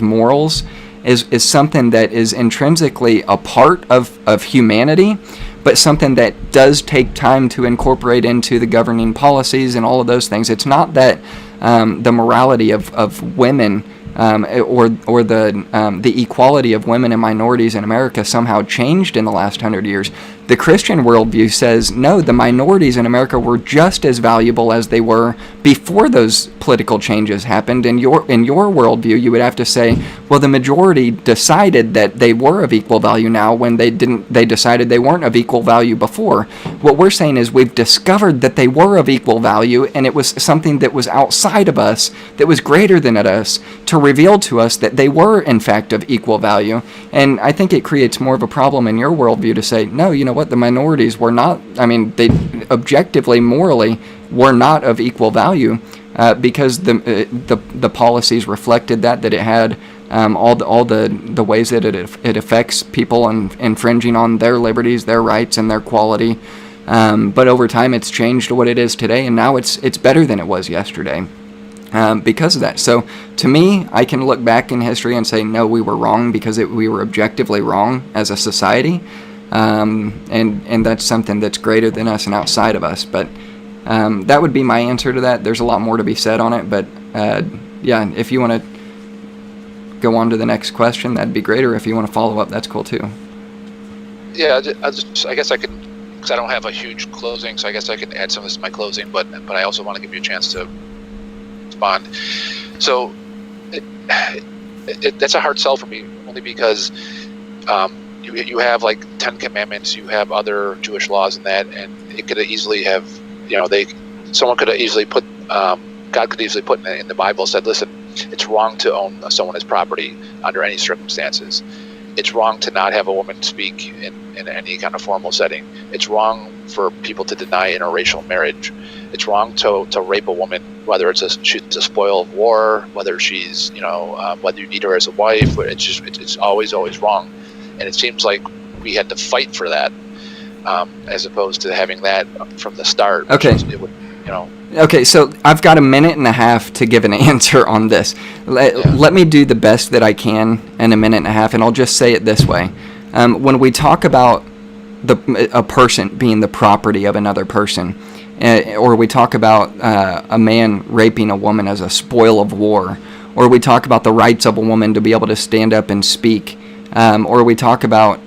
morals is something that is intrinsically a part of humanity, but something that does take time to incorporate into the governing policies and all of those things. It's not that the morality of women or the equality of women and minorities in America somehow changed in the last 100 years. The Christian worldview says, no, the minorities in America were just as valuable as they were before those political changes happened. In your worldview, you would have to say, well, the majority decided that they were of equal value now when they decided they weren't of equal value before. What we're saying is we've discovered that they were of equal value, and it was something that was outside of us, that was greater than us, to reveal to us that they were, in fact, of equal value. And I think it creates more of a problem in your worldview to say, no, you know what, the minorities were not, they objectively, morally, were not of equal value because the policies reflected that it had all the ways that it affects people and infringing on their liberties, their rights, and their quality. But over time, it's changed to what it is today, and now it's better than it was yesterday. Because of that. So to me, I can look back in history and say, no, we were wrong because we were objectively wrong as a society. And that's something that's greater than us and outside of us. But that would be my answer to that. There's a lot more to be said on it. But yeah, if you want to go on to the next question, that'd be great. Or if you want to follow up, that's cool too. Yeah, I guess I can, because I don't have a huge closing, so I guess I can add some of this to my closing. But I also want to give you a chance to respond. So that's a hard sell for me, only because you have like 10 commandments, you have other Jewish laws and that, and it could easily have, someone could have easily put, God could easily put in the Bible, said, listen, it's wrong to own someone as property under any circumstances. It's wrong to not have a woman speak in any kind of formal setting. It's wrong for people to deny interracial marriage. It's wrong to rape a woman, whether she's a spoil of war, whether she's, whether you need her as a wife. It's always wrong. And it seems like we had to fight for that, as opposed to having that from the start. Okay. Okay, so I've got a minute and a half to give an answer on this. Let me do the best that I can in a minute and a half, and I'll just say it this way. When we talk about a person being the property of another person, or we talk about a man raping a woman as a spoil of war, or we talk about the rights of a woman to be able to stand up and speak, or we talk about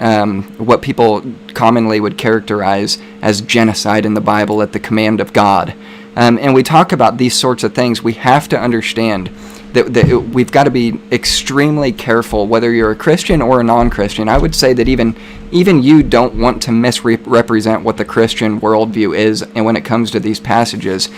what people commonly would characterize as genocide in the Bible at the command of God, and we talk about these sorts of things, we have to understand that we've got to be extremely careful, whether you're a Christian or a non-Christian. I would say that even you don't want to misrepresent what the Christian worldview is, and when it comes to these passages.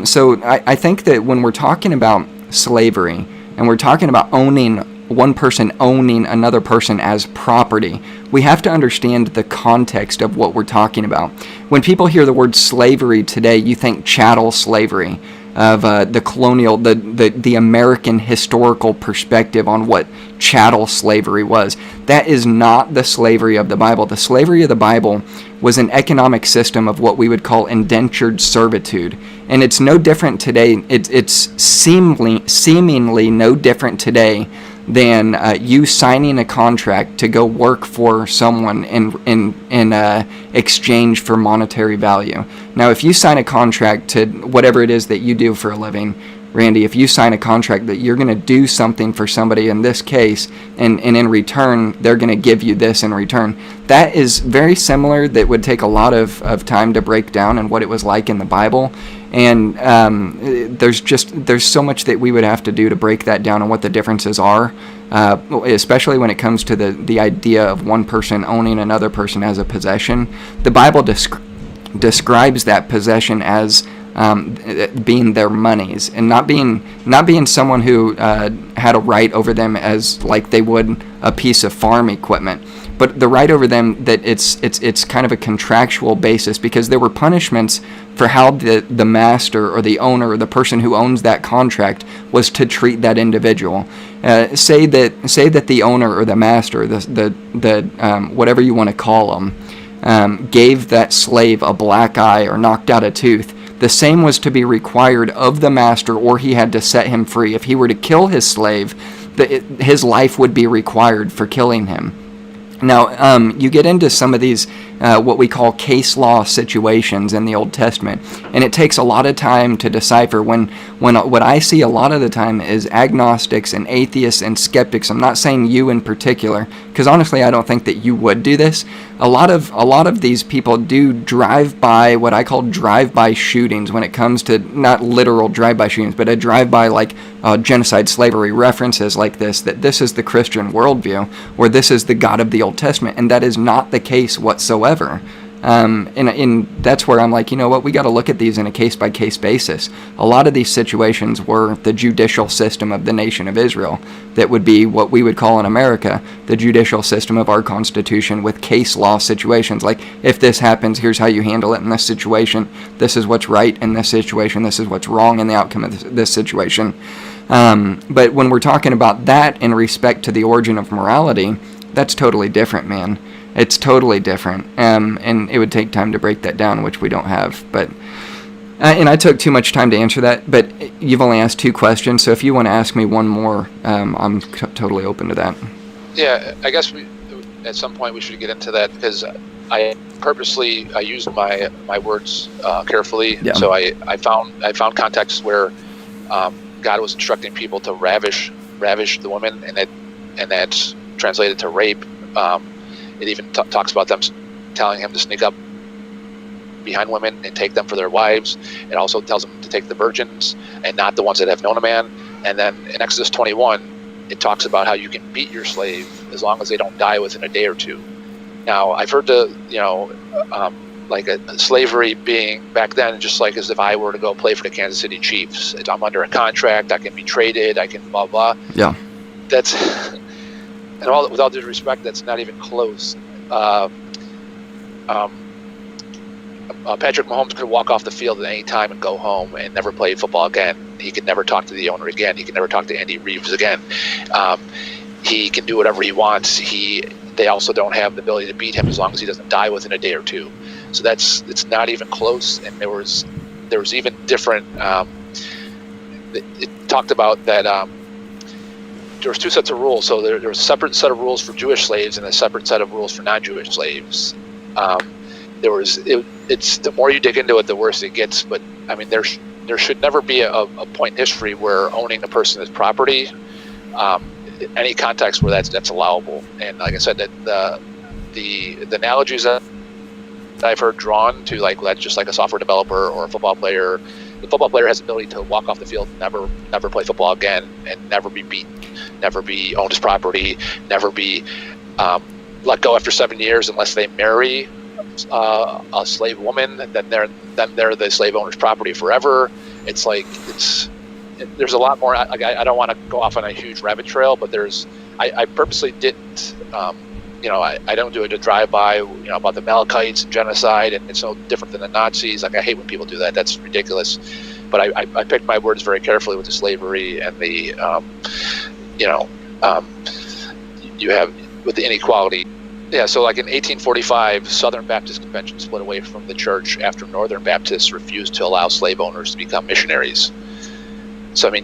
So I think that when we're talking about slavery, and we're talking about one person owning another person as property, we have to understand the context of what we're talking about. When people hear the word slavery today, you think chattel slavery, of the colonial, the American historical perspective on what chattel slavery was. That is not the slavery of the Bible. The slavery of the Bible was an economic system of what we would call indentured servitude. And it's no different today. It's seemingly no different today than you signing a contract to go work for someone in exchange for monetary value. Now, if you sign a contract to whatever it is that you do for a living, Randy, if you sign a contract that you're going to do something for somebody in this case, and in return, they're going to give you this in return, that is very similar. That would take a lot of time to break down and what it was like in the Bible. And there's so much that we would have to do to break that down and what the differences are, especially when it comes to the idea of one person owning another person as a possession. The Bible describes that possession as being their monies, and not being someone who had a right over them as like they would a piece of farm equipment, but the right over them that it's kind of a contractual basis, because there were punishments for how the master or the owner or the person who owns that contract was to treat that individual. Say that the owner or the master, the whatever you want to call them, gave that slave a black eye or knocked out a tooth. The same was to be required of the master, or he had to set him free. If he were to kill his slave, his life would be required for killing him. Now, you get into some of these, what we call case law situations in the Old Testament, and it takes a lot of time to decipher. When what I see a lot of the time is agnostics and atheists and skeptics. I'm not saying you in particular, because honestly, I don't think that you would do this. A lot of these people do drive-by, what I call drive-by shootings, when it comes to not literal drive-by shootings, but a drive-by like genocide, slavery references like this, that this is the Christian worldview, or this is the God of the Old Testament, and that is not the case whatsoever. And that's where I'm like, you know what, we got to look at these in a case-by-case basis. A lot of these situations were the judicial system of the nation of Israel. That would be what we would call in America the judicial system of our Constitution, with case law situations. Like, if this happens, here's how you handle it in this situation. This is what's right in this situation. This is what's wrong in the outcome of this situation. But when we're talking about that in respect to the origin of morality, that's totally different, man. It's totally different, and it would take time to break that down, which we don't have. But and I took too much time to answer that, but you've only asked 2 questions, so if you want to ask me one more, I'm totally open to that. Yeah, I guess at some point we should get into that, because I purposely used my words carefully. Yeah. So I found contexts where God was instructing people to ravish the women, and that's translated to rape. It even talks about them telling him to sneak up behind women and take them for their wives. It also tells them to take the virgins and not the ones that have known a man. And then in Exodus 21, it talks about how you can beat your slave as long as they don't die within a day or two. Now, I've heard like a slavery being back then, just like as if I were to go play for the Kansas City Chiefs. I'm under a contract, I can be traded, I can blah, blah. Yeah. That's, and with all due respect, that's not even close. Patrick Mahomes could walk off the field at any time and go home and never play football again. He could never talk to the owner again. He could never talk to Andy Reeves again. He can do whatever he wants. They also don't have the ability to beat him as long as he doesn't die within a day or two. So it's not even close. And there was even different. It talked about that there was two sets of rules. So there was a separate set of rules for Jewish slaves and a separate set of rules for non-Jewish slaves. It's the more you dig into it, the worse it gets. But I mean, there should never be a point in history where owning a person as property, any context where that's allowable. And like I said, that the analogies that I've heard drawn to, like that's just like a software developer or a football player. The football player has the ability to walk off the field, never play football again, and never be beaten, never be owned as property, never be let go after 7 years unless they marry a slave woman. Then they're the slave owner's property forever. It's like there's a lot more. I don't want to go off on a huge rabbit trail, but I purposely didn't. I don't do a drive-by, about the Amalekites and genocide, and it's no different than the Nazis. Like, I hate when people do that. That's ridiculous. But I picked my words very carefully with the slavery and the, you have with the inequality. Yeah, so like in 1845, Southern Baptist Convention split away from the church after Northern Baptists refused to allow slave owners to become missionaries. So, I mean,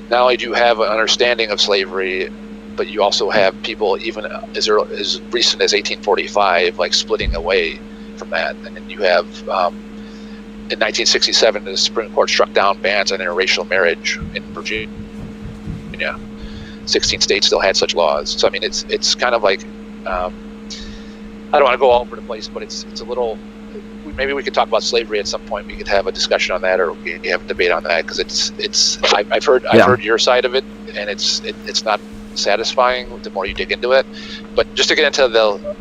not only do you have an understanding of slavery, but you also have people even as recent as 1845, like splitting away from that. And then you have, in 1967, the Supreme Court struck down bans on interracial marriage in Virginia. 16 states still had such laws. So I mean, it's kind of like, I don't want to go all over the place, but it's a little. Maybe we could talk about slavery at some point. We could have a discussion on that, or we could have a debate on that, because I've heard your side of it, and it's not satisfying the more you dig into it. But just to get into the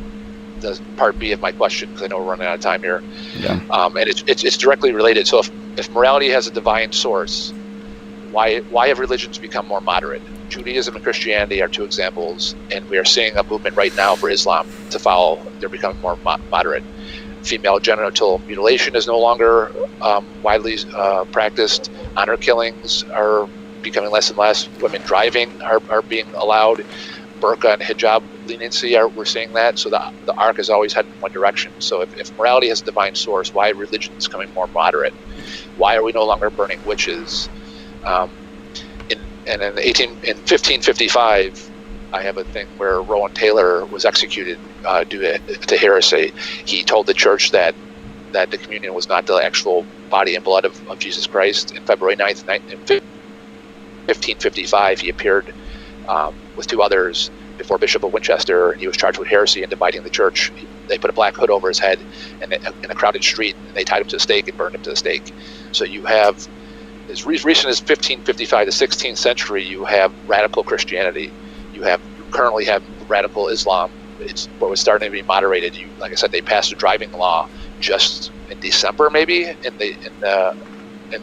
part B of my question, because I know we're running out of time here, and it's directly related. So if morality has a divine source, why have religions become more moderate? Judaism and Christianity are two examples, and we are seeing a movement right now for Islam to follow. They're becoming more moderate. Female genital mutilation is no longer widely practiced. Honor killings are becoming less and less. Women driving are being allowed. Burqa and hijab leniency, we're seeing that. So the arc is always heading in one direction. So if morality has a divine source, why are religions becoming more moderate? Why are we no longer burning witches? In 1555, I have a thing where Rowan Taylor was executed due to heresy. He told the church that the communion was not the actual body and blood of Jesus Christ. And February 9th, 1555, he appeared with two others before Bishop of Winchester, and he was charged with heresy and dividing the church. They put a black hood over his head in a crowded street, and they tied him to the stake and burned him to the stake. So you have, as recent as 1555, the 16th century, you have radical Christianity. You currently have radical Islam. It's what was starting to be moderated. Like I said, they passed a driving law just in December, maybe in the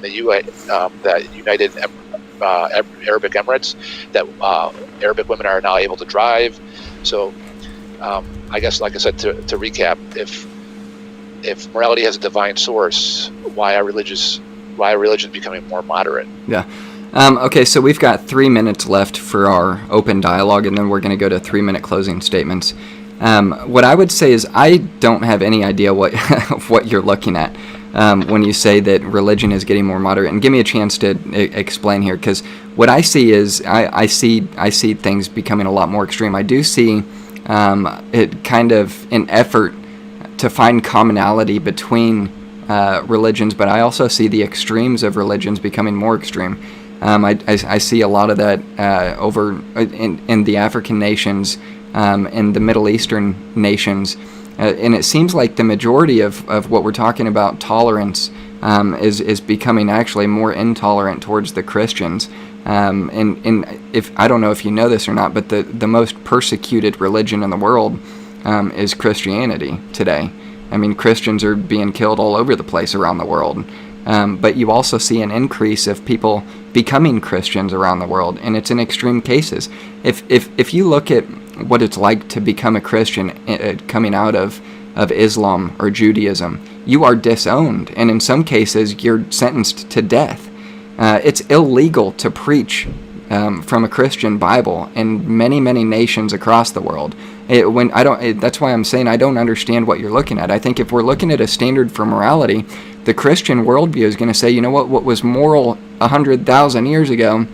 United Arabic Emirates, that Arabic women are now able to drive. So I guess, like I said, to recap, if morality has a divine source, why are religions becoming more moderate? Yeah. Okay, so we've got 3 minutes left for our open dialogue, and then we're going to go to 3-minute closing statements. What I would say is I don't have any idea what what you're looking at when you say that religion is getting more moderate. And give me a chance to explain here, because what I see is I see things becoming a lot more extreme. I do see it kind of an effort to find commonality between religions, but I also see the extremes of religions becoming more extreme. I see a lot of that over in the African nations, in the Middle Eastern nations, and it seems like the majority of what we're talking about, tolerance, is becoming actually more intolerant towards the Christians. And if I don't know if you know this or not, but the most persecuted religion in the world is Christianity today. I mean, Christians are being killed all over the place around the world. But you also see an increase of people becoming Christians around the world, and it's in extreme cases. If you look at what it's like to become a Christian coming out of Islam or Judaism, you are disowned, and in some cases you're sentenced to death. It's illegal to preach from a Christian Bible in many nations across the world. That's why I'm saying I don't understand what you're looking at. I think if we're looking at a standard for morality, the Christian worldview is going to say, you know what was moral 100,000 years ago,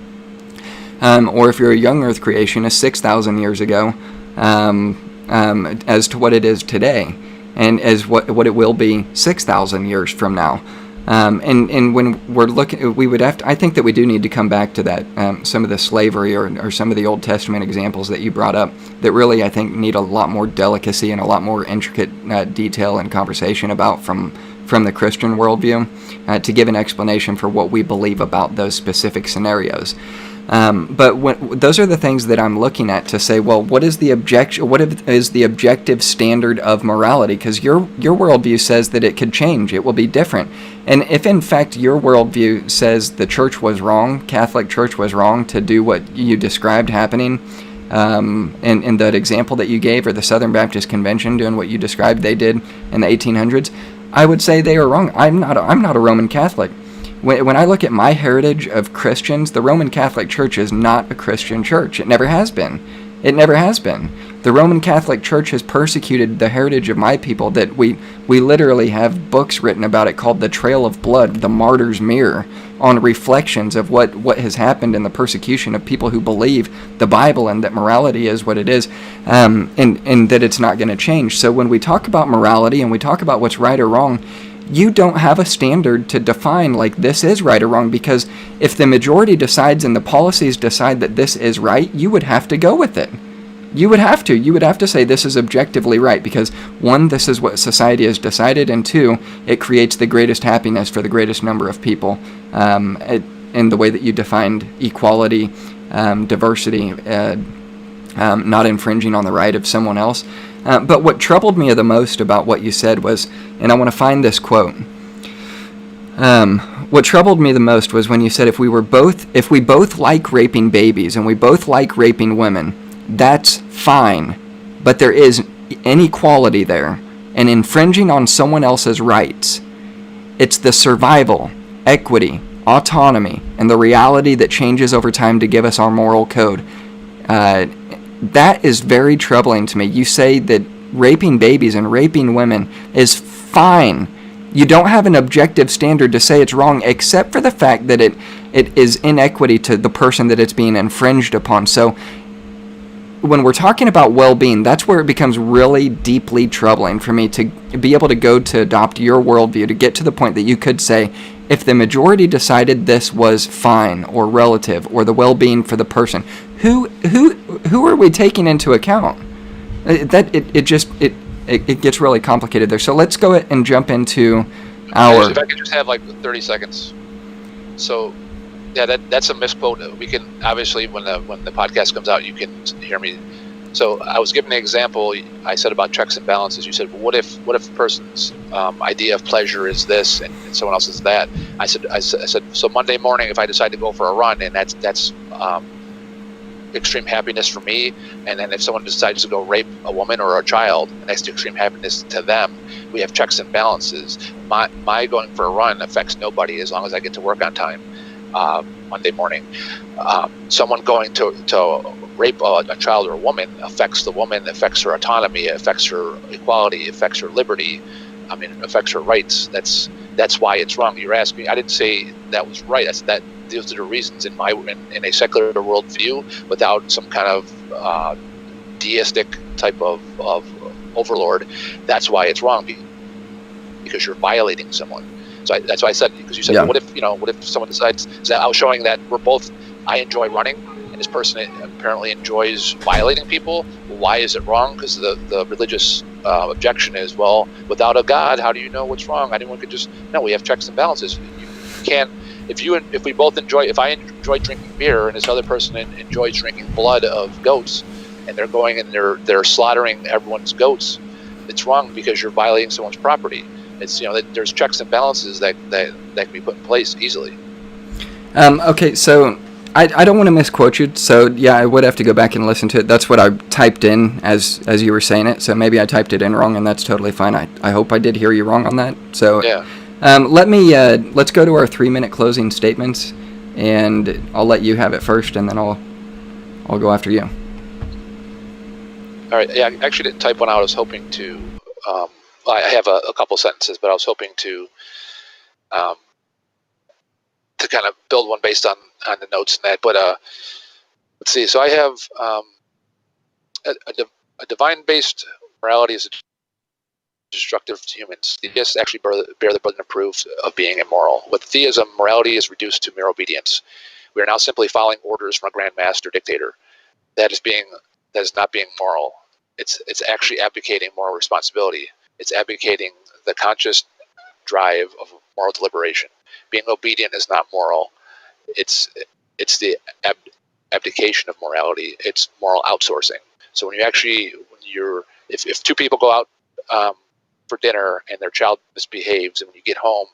or if you're a young Earth creationist, 6,000 years ago, as to what it is today, and as what it will be 6,000 years from now. And when we're looking, we would have to, I think that we do need to come back to that, some of the slavery or some of the Old Testament examples that you brought up that really, I think, need a lot more delicacy and a lot more intricate detail and conversation about from the Christian worldview to give an explanation for what we believe about those specific scenarios. But those are the things that I'm looking at to say, well, what is the objective standard of morality? Because your worldview says that it could change, it will be different. And if in fact your worldview says the church was wrong, Catholic Church was wrong to do what you described happening, in that example that you gave, or the Southern Baptist Convention doing what you described they did in the 1800s, I would say they are wrong. I'm not a Roman Catholic. When I look at my heritage of Christians, the Roman Catholic Church is not a Christian church. It never has been. It never has been. The Roman Catholic Church has persecuted the heritage of my people that we literally have books written about it called The Trail of Blood, The Martyr's Mirror, on reflections of what has happened in the persecution of people who believe the Bible and that morality is what it is, and that it's not going to change. So when we talk about morality and we talk about what's right or wrong, you don't have a standard to define like this is right or wrong, because if the majority decides and the policies decide that this is right, you would have to go with it. You would have to say this is objectively right because, one, this is what society has decided, and two, it creates the greatest happiness for the greatest number of people, in the way that you defined equality, diversity, not infringing on the right of someone else. But what troubled me the most about what you said was, and I want to find this quote, what troubled me the most was when you said if we both like raping babies and we both like raping women, that's fine, but there is inequality there, and infringing on someone else's rights. It's the survival, equity, autonomy, and the reality that changes over time to give us our moral code. That is very troubling to me. You say that raping babies and raping women is fine. You don't have an objective standard to say it's wrong, except for the fact that it is inequity to the person that it's being infringed upon. So when we're talking about well-being, that's where it becomes really deeply troubling for me to be able to go to adopt your worldview, to get to the point that you could say, if the majority decided this was fine or relative or the well-being for the person, who are we taking into account? It gets really complicated there. So let's go ahead and jump into our... If I could just have like 30 seconds. So, yeah, that's a misquote. We can, obviously, when the podcast comes out, you can hear me. So I was giving an example. I said about checks and balances. You said, well, what if a person's idea of pleasure is this and someone else is that? I said, so Monday morning, if I decide to go for a run, and that's extreme happiness for me, and then if someone decides to go rape a woman or a child, and that's the extreme happiness to them, we have checks and balances. My going for a run affects nobody as long as I get to work on time Monday morning. Someone going to rape a child or a woman affects the woman, affects her autonomy, affects her equality, affects her liberty, affects her rights. That's why it's wrong. You're asking, I didn't say that was right. Those are the reasons in a secular worldview, without some kind of deistic type of overlord. That's why it's wrong, because you're violating someone. So that's why I said, because you said, what if someone decides that I was showing that I enjoy running, and this person apparently enjoys violating people. Why is it wrong? Because the religious objection is, well, without a God, how do you know what's wrong? Anyone could just, no, we have checks and balances. You can't, if I enjoy drinking beer and this other person enjoys drinking blood of goats, and they're going and they're slaughtering everyone's goats, it's wrong because you're violating someone's property. It's, there's checks and balances that can be put in place easily. Okay, so I don't want to misquote you, so yeah, I would have to go back and listen to it. That's what I typed in as you were saying it, so maybe I typed it in wrong, and that's totally fine. I hope I did hear you wrong on that. So yeah. Let's go to our 3-minute closing statements, and I'll let you have it first, and then I'll go after you. All right. Yeah, I actually didn't type one out. I was hoping to. I have a couple sentences, but I was hoping to kind of build one based on the notes and that. But let's see. So I have a divine-based morality is destructive to humans. Theists actually bear the burden of proof of being immoral. With theism, morality is reduced to mere obedience. We are now simply following orders from a grand master dictator. That is not being moral. It's actually abdicating moral responsibility. It's abdicating the conscious drive of moral deliberation. Being obedient is not moral. It's the abdication of morality. It's moral outsourcing. So if two people go out for dinner and their child misbehaves, and when you get home,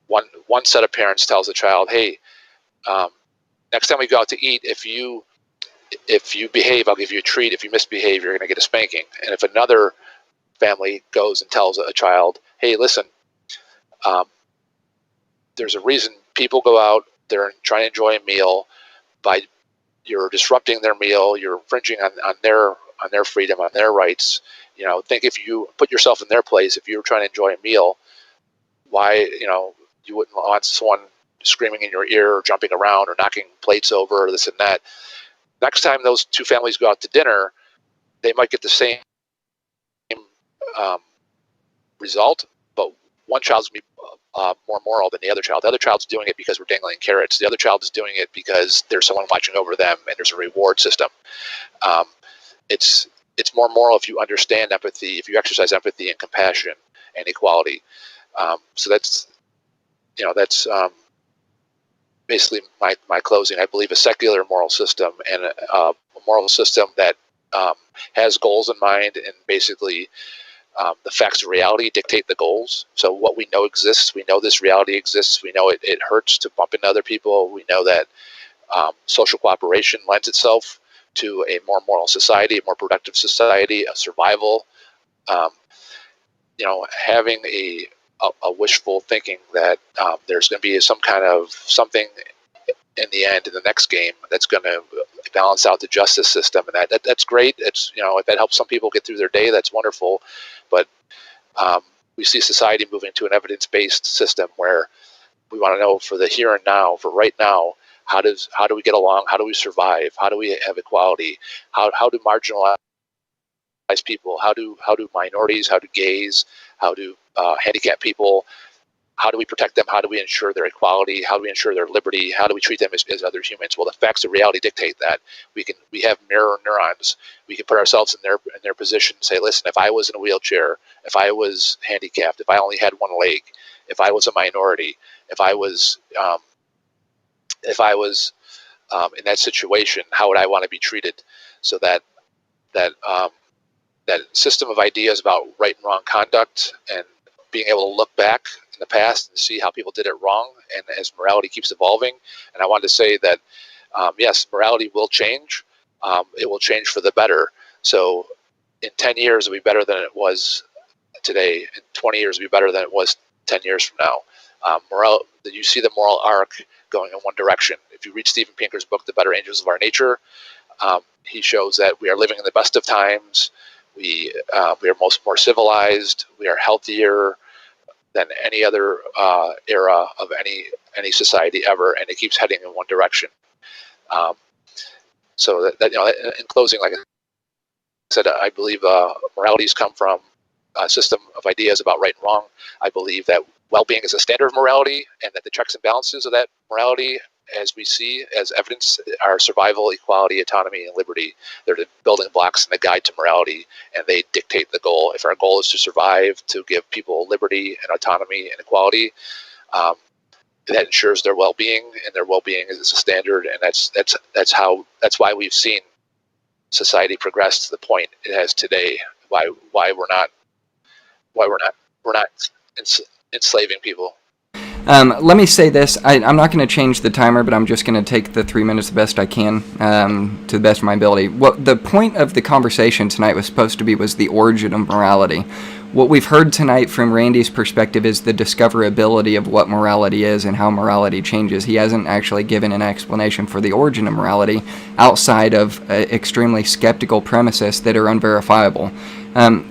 one set of parents tells the child, "Hey, next time we go out to eat, if you behave, I'll give you a treat. If you misbehave, you're going to get a spanking." And if another family goes and tells a child, "Hey, listen, there's a reason people go out, they're trying to enjoy a meal, you're disrupting their meal, you're infringing on their freedom, on their rights. Think if you put yourself in their place, if you were trying to enjoy a meal, why, you wouldn't want someone screaming in your ear or jumping around or knocking plates over or this and that." Next time those two families go out to dinner, they might get the same result, but one child's going to be more moral than the other child. The other child's doing it because we're dangling carrots. The other child is doing it because there's someone watching over them and there's a reward system. It's more moral if you understand empathy, if you exercise empathy and compassion and equality. So that's basically my closing. I believe a secular moral system and a moral system that has goals in mind, and basically the facts of reality dictate the goals. So what we know exists. We know this reality exists. We know it hurts to bump into other people. We know that social cooperation lends itself to a more moral society, a more productive society, a survival. Having a wishful thinking that there's going to be some kind of something in the end, in the next game, that's going to balance out the justice system, and that's great. It's if that helps some people get through their day, that's wonderful. But we see society moving to an evidence-based system where we want to know for the here and now, for right now, how do we get along? How do we survive? How do we have equality? How do marginalized people? How do minorities? How do gays? How do handicapped people? How do we protect them? How do we ensure their equality? How do we ensure their liberty? How do we treat them as other humans? Well, the facts of reality dictate that. We have mirror neurons. We can put ourselves in their position and say, listen, if I was in a wheelchair, if I was handicapped, if I only had one leg, if I was a minority, if I was in that situation, how would I want to be treated? So that system of ideas about right and wrong conduct, and being able to look back in the past and see how people did it wrong, and as morality keeps evolving. And I wanted to say that yes, morality will change. It will change for the better. So in 10 years, it'll be better than it was today. In 20 years, it'll be better than it was 10 years from now. You see the moral arc going in one direction. If you read Steven Pinker's book, The Better Angels of Our Nature, he shows that we are living in the best of times. We are more civilized. We are healthier than any other era of any society ever, and it keeps heading in one direction. So that in closing, like I said, I believe moralities come from a system of ideas about right and wrong. I believe that well-being is a standard of morality, and that the checks and balances of that morality, as we see as evidence, are survival, equality, autonomy, and liberty. They're the building blocks and the guide to morality, and they dictate the goal. If our goal is to survive, to give people liberty and autonomy and equality, that ensures their well-being, and their well-being is a standard, and that's why we've seen society progress to the point it has today, why we're not enslaving people. Let me say this. I'm not going to change the timer, but I'm just going to take the 3 minutes the best I can, to the best of my ability. What the point of the conversation tonight was supposed to be was the origin of morality. What we've heard tonight from Randy's perspective is the discoverability of what morality is and how morality changes. He hasn't actually given an explanation for the origin of morality outside of extremely skeptical premises that are unverifiable.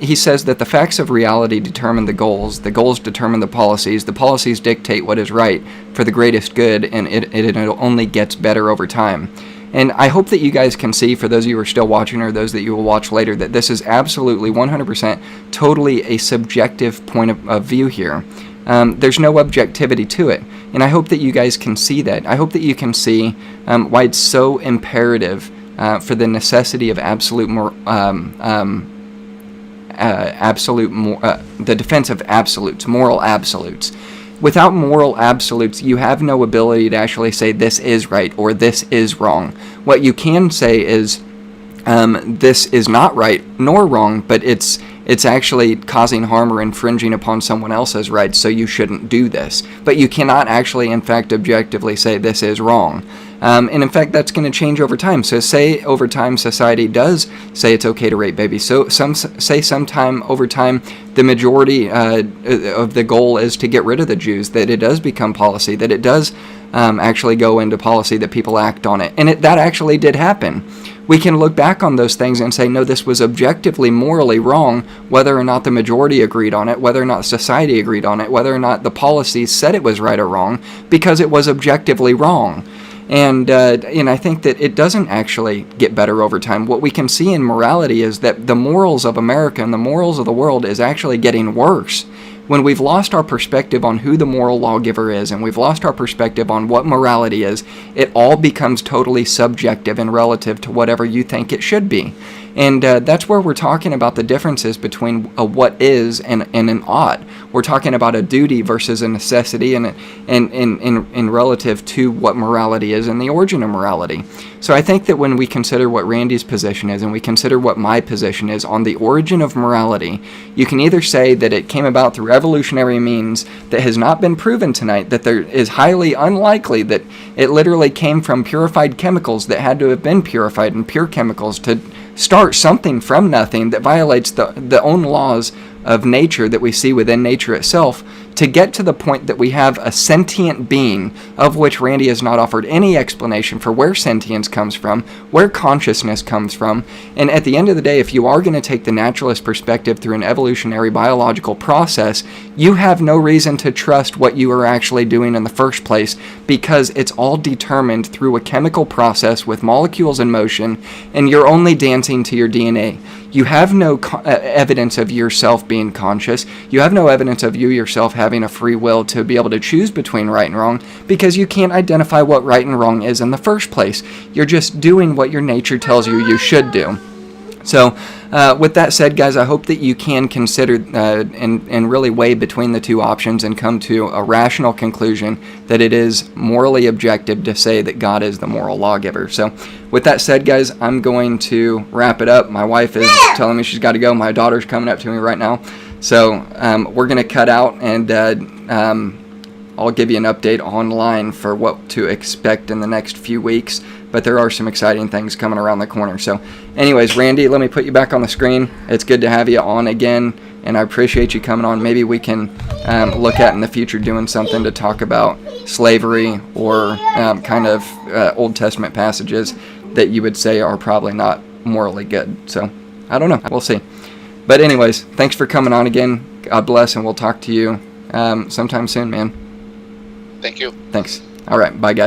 He says that the facts of reality determine the goals determine the policies dictate what is right for the greatest good, and it only gets better over time. And I hope that you guys can see, for those of you who are still watching or those that you will watch later, that this is absolutely 100% totally a subjective point of view here. There's no objectivity to it. And I hope that you guys can see that. I hope that you can see why it's so imperative for the necessity of the defense of absolutes, moral absolutes. Without moral absolutes, you have no ability to actually say this is right or this is wrong. What you can say is this is not right nor wrong, but it's actually causing harm or infringing upon someone else's rights, so you shouldn't do this. But you cannot actually, in fact, objectively say this is wrong. And in fact, that's going to change over time. So say over time society does say it's okay to rape babies. So sometime over time the majority of the goal is to get rid of the Jews, that it does become policy, that it does actually go into policy, that people act on it. And that actually did happen. We can look back on those things and say, no, this was objectively morally wrong, whether or not the majority agreed on it, whether or not society agreed on it, whether or not the policies said it was right or wrong, because it was objectively wrong. And I think that it doesn't actually get better over time. What we can see in morality is that the morals of America and the morals of the world is actually getting worse. When we've lost our perspective on who the moral lawgiver is, and we've lost our perspective on what morality is, it all becomes totally subjective and relative to whatever you think it should be. And that's where we're talking about the differences between a what is and an ought. We're talking about a duty versus a necessity, and relative to what morality is and the origin of morality. So I think that when we consider what Randy's position is and we consider what my position is on the origin of morality, you can either say that it came about through evolutionary means that has not been proven tonight, that there is highly unlikely that it literally came from purified chemicals that had to have been purified in pure chemicals to start something from nothing that violates the own laws of nature that we see within nature itself, to get to the point that we have a sentient being, of which Randy has not offered any explanation for where sentience comes from, where consciousness comes from. And at the end of the day, if you are going to take the naturalist perspective through an evolutionary biological process, you have no reason to trust what you are actually doing in the first place, because it's all determined through a chemical process with molecules in motion, and you're only dancing to your DNA. You have no evidence of yourself being conscious. You have no evidence of you yourself having a free will to be able to choose between right and wrong, because you can't identify what right and wrong is in the first place. You're just doing what your nature tells you should do. So with that said, guys, I hope that you can consider and really weigh between the two options and come to a rational conclusion that it is morally objective to say that God is the moral lawgiver. So with that said, guys, I'm going to wrap it up. My wife is telling me she's got to go. My daughter's coming up to me right now. So we're going to cut out, and I'll give you an update online for what to expect in the next few weeks. But there are some exciting things coming around the corner. So anyways, Randy, let me put you back on the screen. It's good to have you on again, and I appreciate you coming on. Maybe we can look at in the future doing something to talk about slavery or kind of Old Testament passages that you would say are probably not morally good. So I don't know. We'll see. But anyways, thanks for coming on again. God bless, and we'll talk to you sometime soon, man. Thank you. Thanks. All right. Bye, guys.